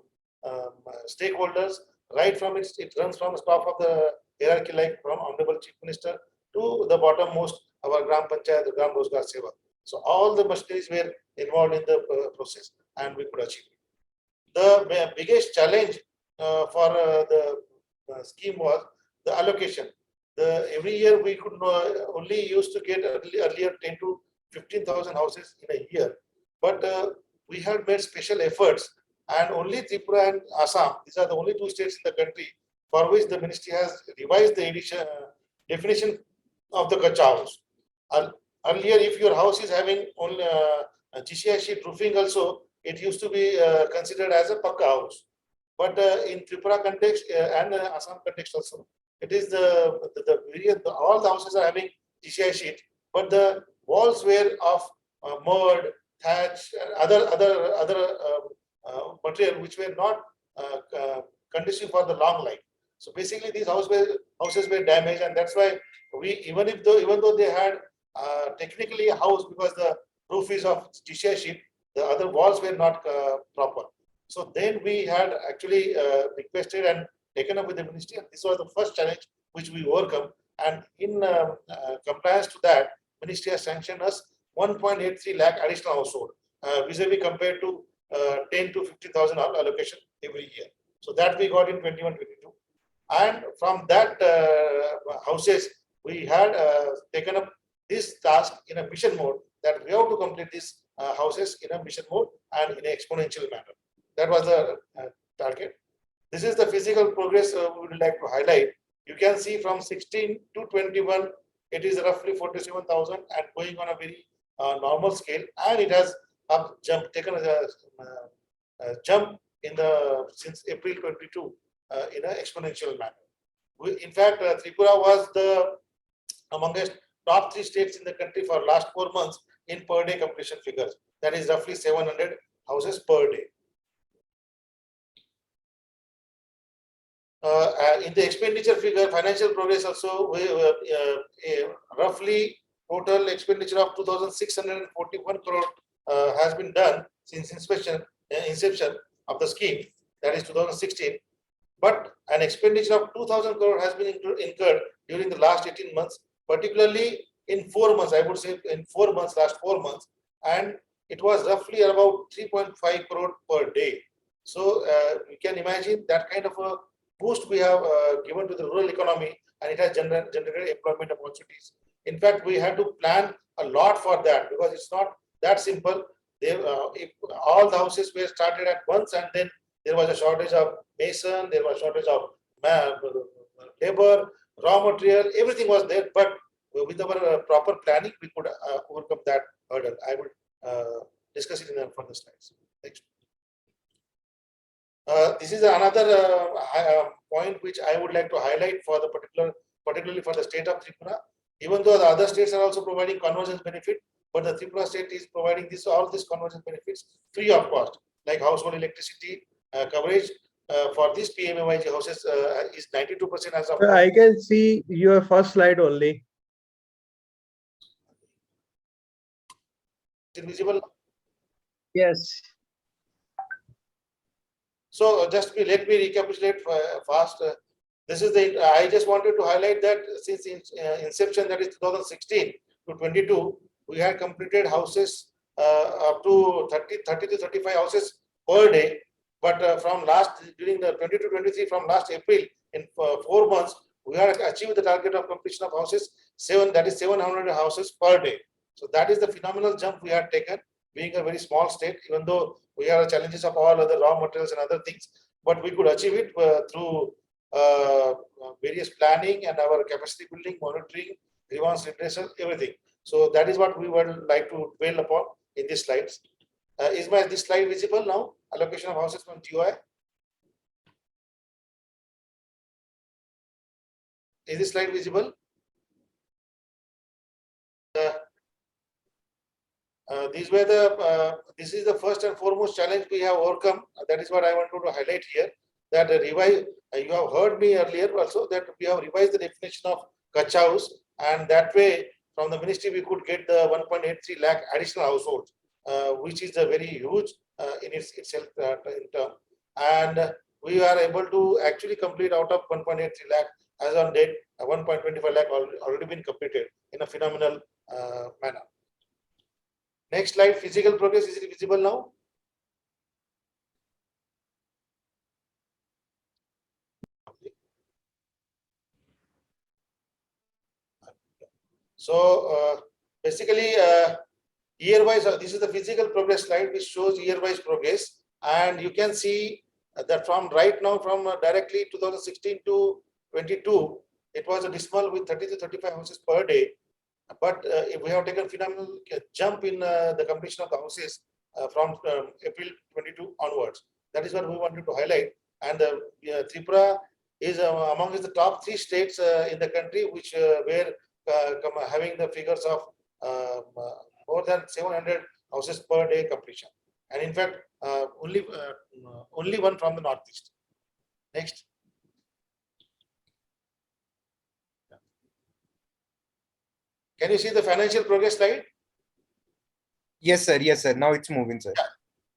stakeholders, right from it runs from the top of the hierarchy, like from Honorable Chief Minister to the bottommost, our Gram Panchayat, the Gram Rozgar Seva. So all the machineries were involved in the process, and we could achieve it. The biggest challenge for the scheme was the allocation. Every year we could only used to get earlier 10 to 15,000 houses in a year, but we have made special efforts, and only Tripura and Assam, these are the only 2 states in the country for which the ministry has revised the definition of the Kachcha house. Earlier, if your house is having only GCI sheet roofing also, it used to be considered as a Pakka house. But in Tripura context and Assam context also, it is all the houses are having GCI sheet, but the walls were of mud, thatch, other material which were not conducive for the long life. So basically, these houses were damaged, and that's why we even though they had technically a house, because the roof is of GCI sheet, the other walls were not proper. So then we had actually requested and taken up with the ministry, and this was the first challenge which we overcome. And in compliance to that, ministry has sanctioned us 1.83 lakh additional household, vis-a-vis compared to 10 to 50,000 allocation every year. So that we got in 21-22, and from that houses we had taken up this task in a mission mode, that we have to complete these houses in a mission mode and in an exponential manner. That was the target. This is the physical progress we would like to highlight. You can see from 16 to 21, it is roughly 47,000 and going on a very normal scale, and it has taken a jump in since April 22 in an exponential manner. In fact, Tripura was amongst top 3 states in the country for last 4 months in per day completion figures. That is roughly 700 houses per day. In the expenditure figure, financial progress also, roughly total expenditure of 2,641 crore has been done since inception of the scheme, that is 2016. But an expenditure of 2,000 crore has been incurred during the last 18 months, particularly in 4 months, I would say in 4 months, last 4 months, and it was roughly about 3.5 crore per day. So you can imagine that kind of a boost we have given to the rural economy, and it has generated employment opportunities. In fact, we had to plan a lot for that, because it's not that simple. If all the houses were started at once, and then there was a shortage of mason, there was shortage of labor, raw material, everything was there, but with our proper planning, we could overcome that hurdle. I will discuss it in the further slides. Next. This is another point which I would like to highlight for the particularly for the state of Tripura. Even though the other states are also providing convergence benefit, but the Tripura state is providing all these convergence benefits free of cost, like household electricity coverage for these PMAYG houses is 92% as of now. I can see your first slide only. Is it visible? Yes. So just let me recapitulate fast. This is the I just wanted to highlight that since inception, that is 2016 to 22, we had completed houses up to 30 to 35 houses per day. But from during the 22-23, from last April, in 4 months, we have achieved the target of completion of houses 700 houses per day. So that is the phenomenal jump we had taken, being a very small state, even though we have challenges of all other raw materials and other things, but we could achieve it through various planning and our capacity building, monitoring, grievance redressal, everything. So that is what we would like to dwell upon in these slides. Is this slide visible now? Allocation of houses from GOI. Is this slide visible? This is the first and foremost challenge we have overcome. That is what I wanted to highlight here. That you have heard me earlier also that we have revised the definition of Kutch house, and that way from the ministry we could get the 1.83 lakh additional households, which is a very huge in itself in term. And we are able to actually complete out of 1.83 lakh as on date, 1.25 lakh already been completed in a phenomenal manner. Next slide, physical progress. Is it visible now? So basically, year-wise, this is the physical progress slide which shows year-wise progress, and you can see that from right now, from directly 2016 to 22, it was a dismal with 30 to 35 houses per day. But we have taken phenomenal jump in the completion of the houses from April 22 onwards. That is what we wanted to highlight. And Tripura is among the top 3 states in the country which were having the figures of more than 700 houses per day completion. And in fact, only one from the Northeast. Next. Can you see the financial progress slide? Yes, sir. Yes, sir. Now it's moving, sir. Yeah.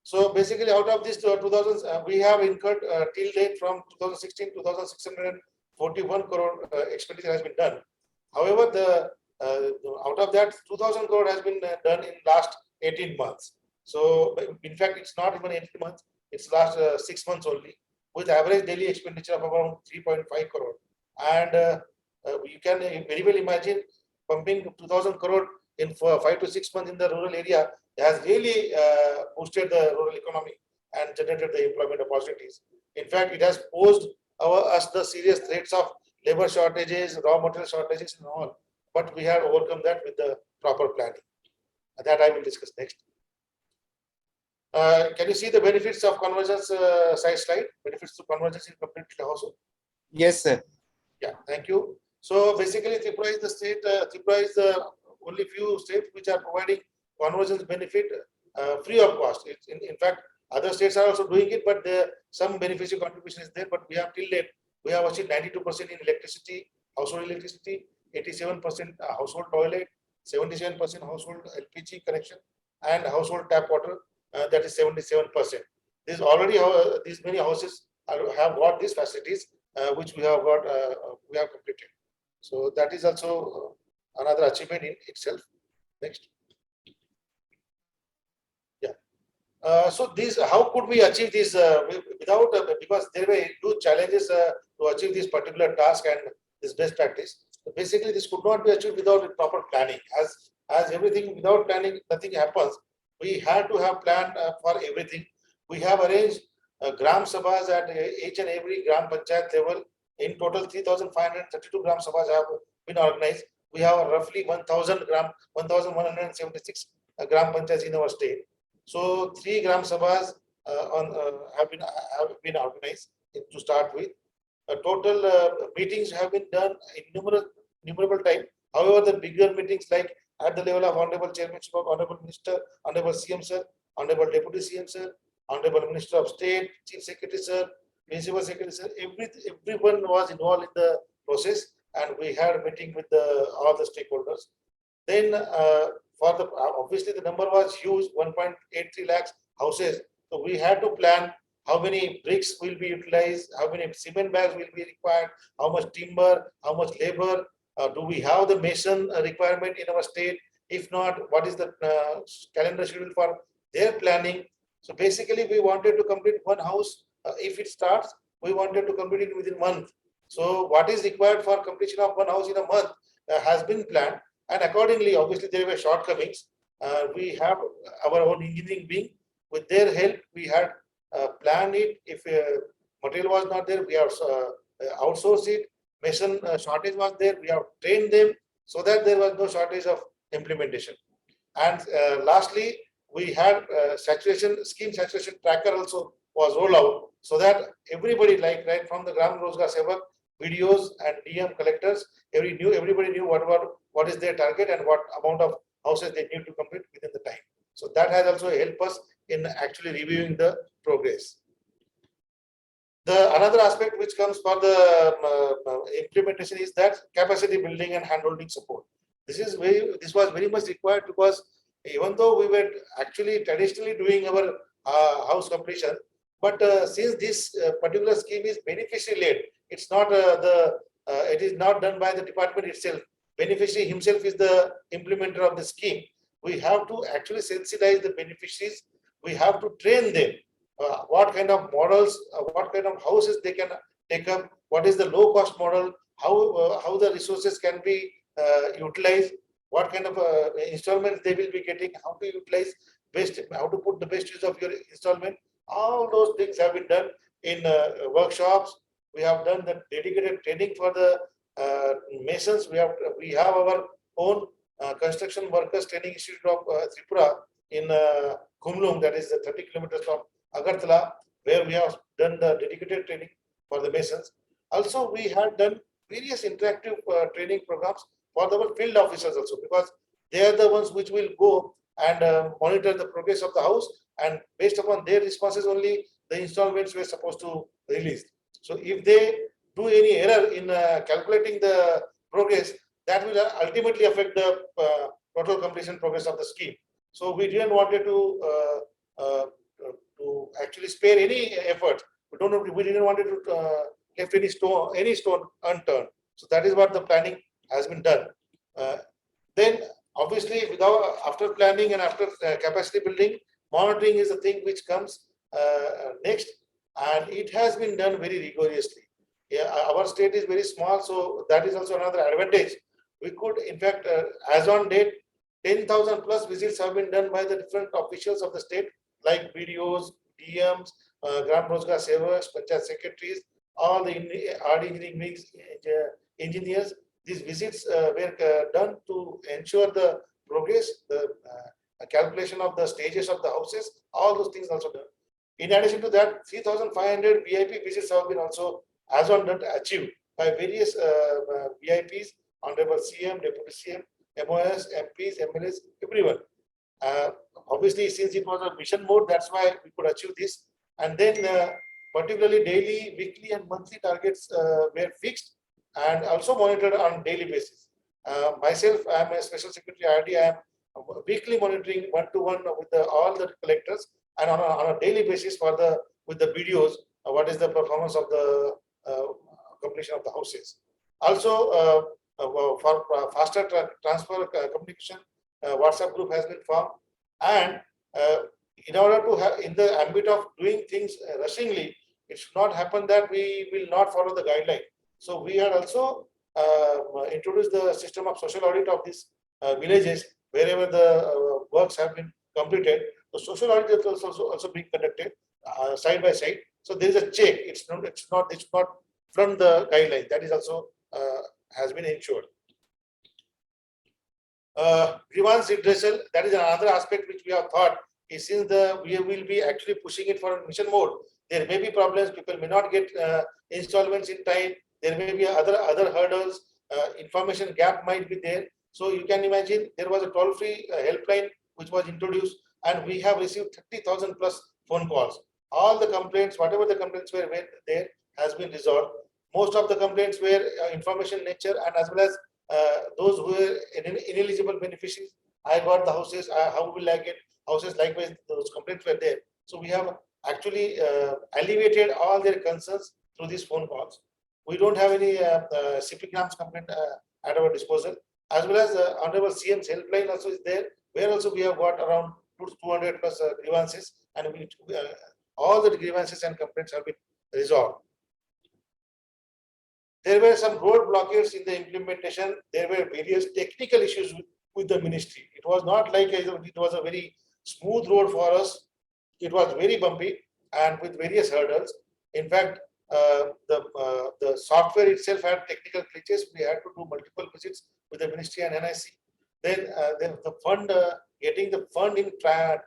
So basically, out of this 2000, we have incurred till date from 2016, 2,641 crore expenditure has been done. However, out of that, 2,000 crore has been done in last 18 months. So in fact, it's not even 18 months; it's last 6 months only, with average daily expenditure of around 3.5 crore. And you can very well imagine pumping 2,000 crore in 5 to 6 months in the rural area has really boosted the rural economy and generated the employment opportunities. In fact, it has posed us the serious threats of labor shortages, raw material shortages, and all. But we have overcome that with the proper planning. That I will discuss next. Can you see the benefits of convergence slide? Benefits to convergence in completely household. Yes, sir. Yeah, thank you. So basically, Tripura is the state. Tripura is the only few states which are providing convergence benefit free of cost. In fact, other states are also doing it, but some beneficial contribution is there. But we have till date, we have achieved 92% in electricity, household electricity, 87% household toilet, 77% household LPG connection, and household tap water. That is 77%. This already these many houses have got these facilities, which we have got. We have completed. So that is also another achievement in itself. Next. Yeah. So how could we achieve this without because there were huge challenges to achieve this particular task and this best practice. So basically, this could not be achieved without proper planning. As everything without planning, nothing happens. We had to have planned for everything. We have arranged gram sabhas at each and every gram panchayat level. In total, 3,532 gram sabhas have been organized. We have roughly 1,176 gram panchayats in our state. So 3 gram sabhas have been organized to start with. Total meetings have been done innumerable time. However, the bigger meetings like at the level of Honorable Chairman, Honorable Minister, Honorable CM Sir, Honorable Deputy CM Sir, Honorable Minister of State, Chief Secretary Sir, Principal Secretary Sir, everyone was involved in the process, and we had a meeting with all the stakeholders. Then obviously the number was huge, 1.83 lakhs houses. So we had to plan how many bricks will be utilized, how many cement bags will be required, how much timber, how much labor, do we have the mason requirement in our state? If not, what is the calendar schedule for their planning? So basically we wanted to complete one house. If it starts, we wanted to complete it within a month. So what is required for completion of one house in a month has been planned. And accordingly, obviously there were shortcomings. We have our own engineering wing. With their help, we had planned it. If material was not there, we have outsourced it. Mason shortage was there. We have trained them so that there was no shortage of implementation. And lastly, we had scheme saturation tracker also was rolled out so that everybody, like right from the Gram Rozgar Sevak, videos and DM collectors, everybody knew what is their target and what amount of houses they need to complete within the time. So that has also helped us in actually reviewing the progress. The another aspect which comes for the implementation is that capacity building and handholding support. This was very much required because even though we were actually traditionally doing our house completion, but since this particular scheme is beneficiary led, it's not it is not done by the department itself. Beneficiary himself is the implementer of the scheme. We have to actually sensitize the beneficiaries. We have to train them. What kind of models, what kind of houses they can take up, what is the low cost model, how the resources can be utilized, what kind of installments they will be getting, how to utilize best, how to put the best use of your installment. All those things have been done in workshops. We have done the dedicated training for the masons. We have our own construction workers training institute of Tripura in Kumlung, that is 30 kilometers from Agartala, where we have done the dedicated training for the masons. Also, we had done various interactive training programs for the field officers also, because they are the ones which will go and monitor the progress of the house, and based upon their responses only the installments were supposed to release. So if they do any error in calculating the progress, that will ultimately affect the total completion progress of the scheme. So we didn't want to actually spare any effort. We didn't want to left any stone unturned. So that is what the planning has been done. Then obviously after planning and after capacity building, monitoring is the thing which comes next, and it has been done very rigorously. Yeah, our state is very small, so that is also another advantage. We could, in fact, as on date, 10,000 plus visits have been done by the different officials of the state, like BDOs, DMs, Gram Rozgar Sevaks, Panchayat secretaries, all the RD engineering engineers. These visits were done to ensure the progress, the calculation of the stages of the houses, all those things also done. In addition to that, 3,500 VIP visits have been also as on date achieved by various VIPs, Honorable CM, Deputy CM, MOS, MPs, MLAs, everyone. Obviously, since it was a mission mode, that's why we could achieve this. And then particularly daily, weekly and monthly targets were fixed and also monitored on daily basis. Myself, I am a Special Secretary RD. I am weekly monitoring one-to-one with all the collectors, and on a daily basis with the videos, what is the performance of the completion of the houses. Also, for faster transfer communication, WhatsApp group has been formed, and in order to have, in the ambit of doing things rushingly, it should not happen that we will not follow the guideline. So we had also introduced the system of social audit of these villages wherever the works have been completed. The social audit is also being conducted side by side. So there is a check. It's not from the guideline. That is also has been ensured. Grievance redressal, that is another aspect which we have thought is since we will be actually pushing it for a mission mode, there may be problems, people may not get installments in time, there may be other hurdles, information gap might be there. So you can imagine there was a toll-free helpline which was introduced, and we have received 30,000 plus phone calls. All the complaints, whatever the complaints were there, has been resolved. Most of the complaints were information nature, and as well as those who were ineligible beneficiaries. I got the houses, how will I get houses? Likewise, those complaints were there. So we have actually alleviated all their concerns through these phone calls. We don't have any CP grams complaint at our disposal, as well as Honorable CM's helpline also is there, where also we have got around 200 plus grievances, and all the grievances and complaints have been resolved. There were some road blockades in the implementation. There were various technical issues with the ministry. It was not like it was a very smooth road for us. It was very bumpy and with various hurdles. In fact, the software itself had technical glitches. We had to do multiple visits with the ministry and NIC. Then the fund, getting the fund in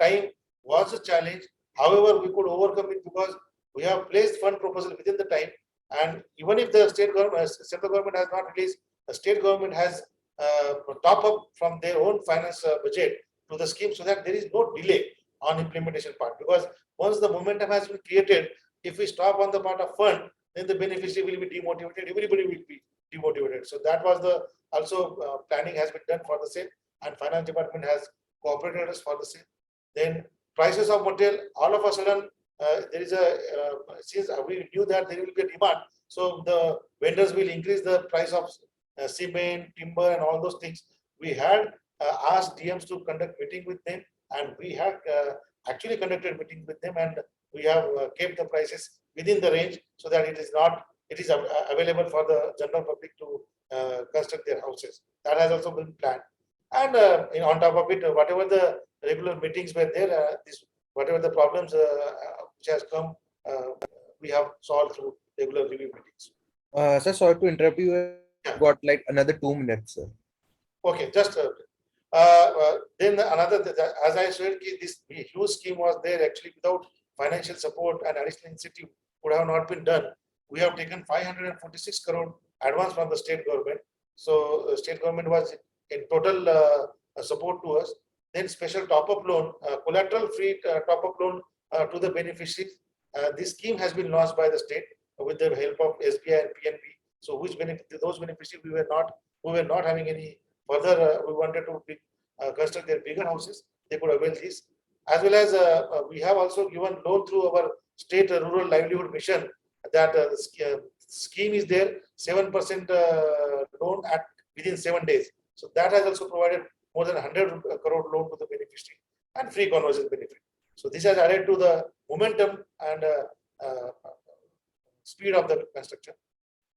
time was a challenge. However, we could overcome it because we have placed fund proposal within the time. And even if the central government has not released, the state government has top up from their own finance budget to the scheme, so that there is no delay on implementation part. Because once the momentum has been created, if we stop on the part of fund, then the beneficiary will be demotivated. Everybody will be demotivated. So that was the also planning has been done for the same, and finance department has cooperated us for the same. Then prices of material, all of a sudden. There is a since we knew that there will be a demand, so the vendors will increase the price of cement, timber, and all those things. We had asked DMs to conduct meeting with them, and we had actually conducted meeting with them, and we have kept the prices within the range so that it is available for the general public to construct their houses. That has also been planned, and on top of it, whatever the regular meetings were there, whatever the problems which has come, we have solved through regular review meetings. Sir, sorry to interrupt you. Yeah. Got like another 2 minutes, sir. Okay, just then another, as I said, this huge scheme was there actually without financial support and additional incentive would have not been done. We have taken 546 crore advance from the state government. So state government was in total support to us. Then special top-up loan, collateral-free top-up loan to the beneficiaries. This scheme has been launched by the state with the help of SBI and PNB. So which those beneficiaries we were not having any further. We wanted to construct their bigger houses. They could avail this, as well as we have also given loan through our state rural livelihood mission. That scheme is there, 7% loan within 7 days. So that has also provided more than 100 crore loan to the beneficiary and free conversion benefit. So this has added to the momentum and speed of the construction.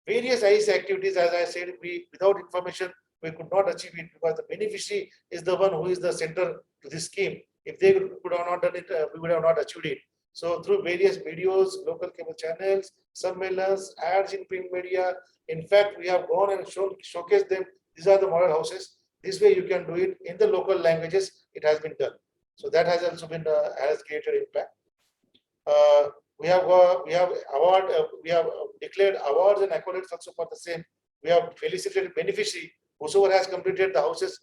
Various IC activities, as I said, without information, we could not achieve it because the beneficiary is the one who is the center to this scheme. If they could have not done it, we would have not achieved it. So through various videos, local cable channels, surveillance, ads in print media. In fact, we have gone and showcased them. These are the model houses. This way you can do it in the local languages. It has been done. So that has also been has created impact. We have declared awards and accolades also for the same. We have felicitated beneficiary whosoever has completed the houses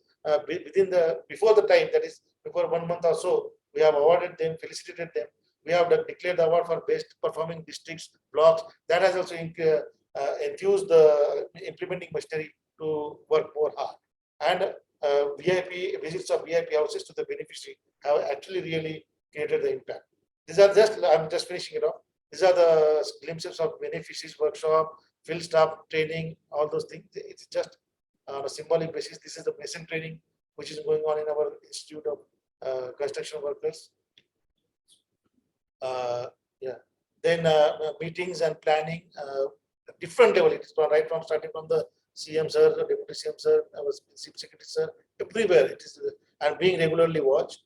before the time, that is before 1 month or so. We have awarded them, felicitated them. We have declared the award for best performing districts, blocks. That has also enthused the implementing machinery to work more hard. And VIP visits of VIP houses to the beneficiary have actually really created the impact. These are I'm just finishing it off. These are the glimpses of beneficiaries workshop, field staff training, all those things. It's just on a symbolic basis. This is the mason training which is going on in our Institute of Construction Workers. Then meetings and planning, different level. It is right from starting from the CM sir, the Deputy CM sir, our Chief Secretary sir, everywhere it is, and being regularly watched.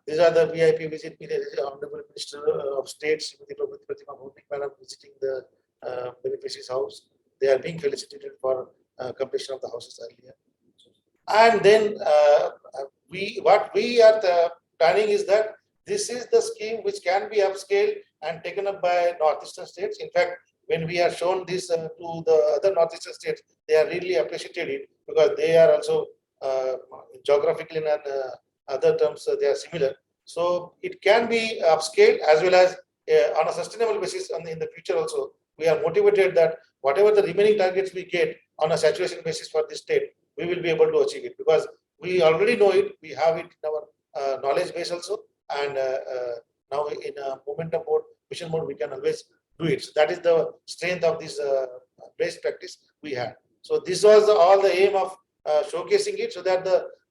These are the VIP visit. Honorable Minister of State, Pratima Bhumik Madam, visiting the beneficiary's house. They are being felicitated for completion of the houses earlier. And then what we are planning is that this is the scheme which can be upscaled and taken up by northeastern states. In fact, when we are shown this to the other northeastern states, they are really appreciated it because they are also geographically and other terms they are similar. So it can be upscaled as well as on a sustainable basis in the future also. We are motivated that whatever the remaining targets we get on a saturation basis for this state, we will be able to achieve it because we already know it. We have it in our knowledge base also, and now in a momentum mode, mission mode, we can always do it. So that is the strength of this best practice we had. So this was all the aim of showcasing it, so that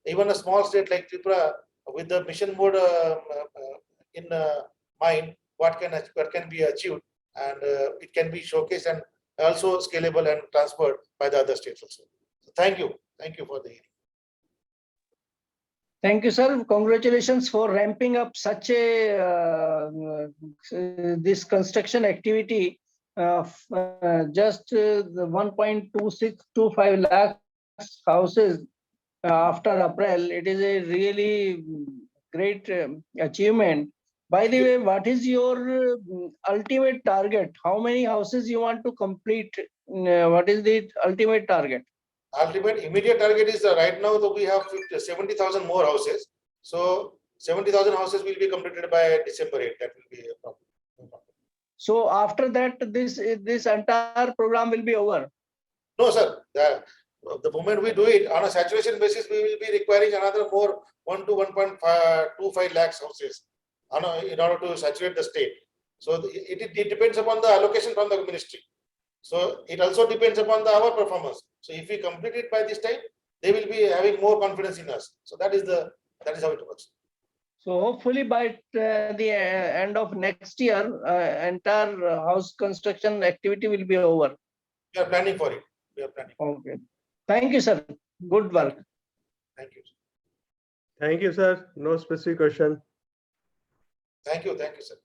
even a small state like Tripura, with the mission mode in mind, what can be achieved, and it can be showcased and also scalable and transferred by the other states also. So thank you for the hearing. Thank you, sir. Congratulations for ramping up such a this construction activity. Just the 1.2625 lakh houses after April. It is a really great achievement. By the way, what is your ultimate target? How many houses you want to complete? What is the ultimate target? Ultimate immediate target is right now that we have 70,000 more houses. So 70,000 houses will be completed by December 8. That will be a problem. So after that, this entire program will be over. No, sir. The moment we do it on a saturation basis, we will be requiring another more 1 to 1.25 lakhs houses in order to saturate the state. So it depends upon the allocation from the ministry. So it also depends upon our performance. So if we complete it by this time, they will be having more confidence in us. So that is how it works. So hopefully by the end of next year, entire house construction activity will be over. We are planning for it. Okay. Thank you, sir. Good work. Thank you. Thank you, sir. No specific question. Thank you, sir.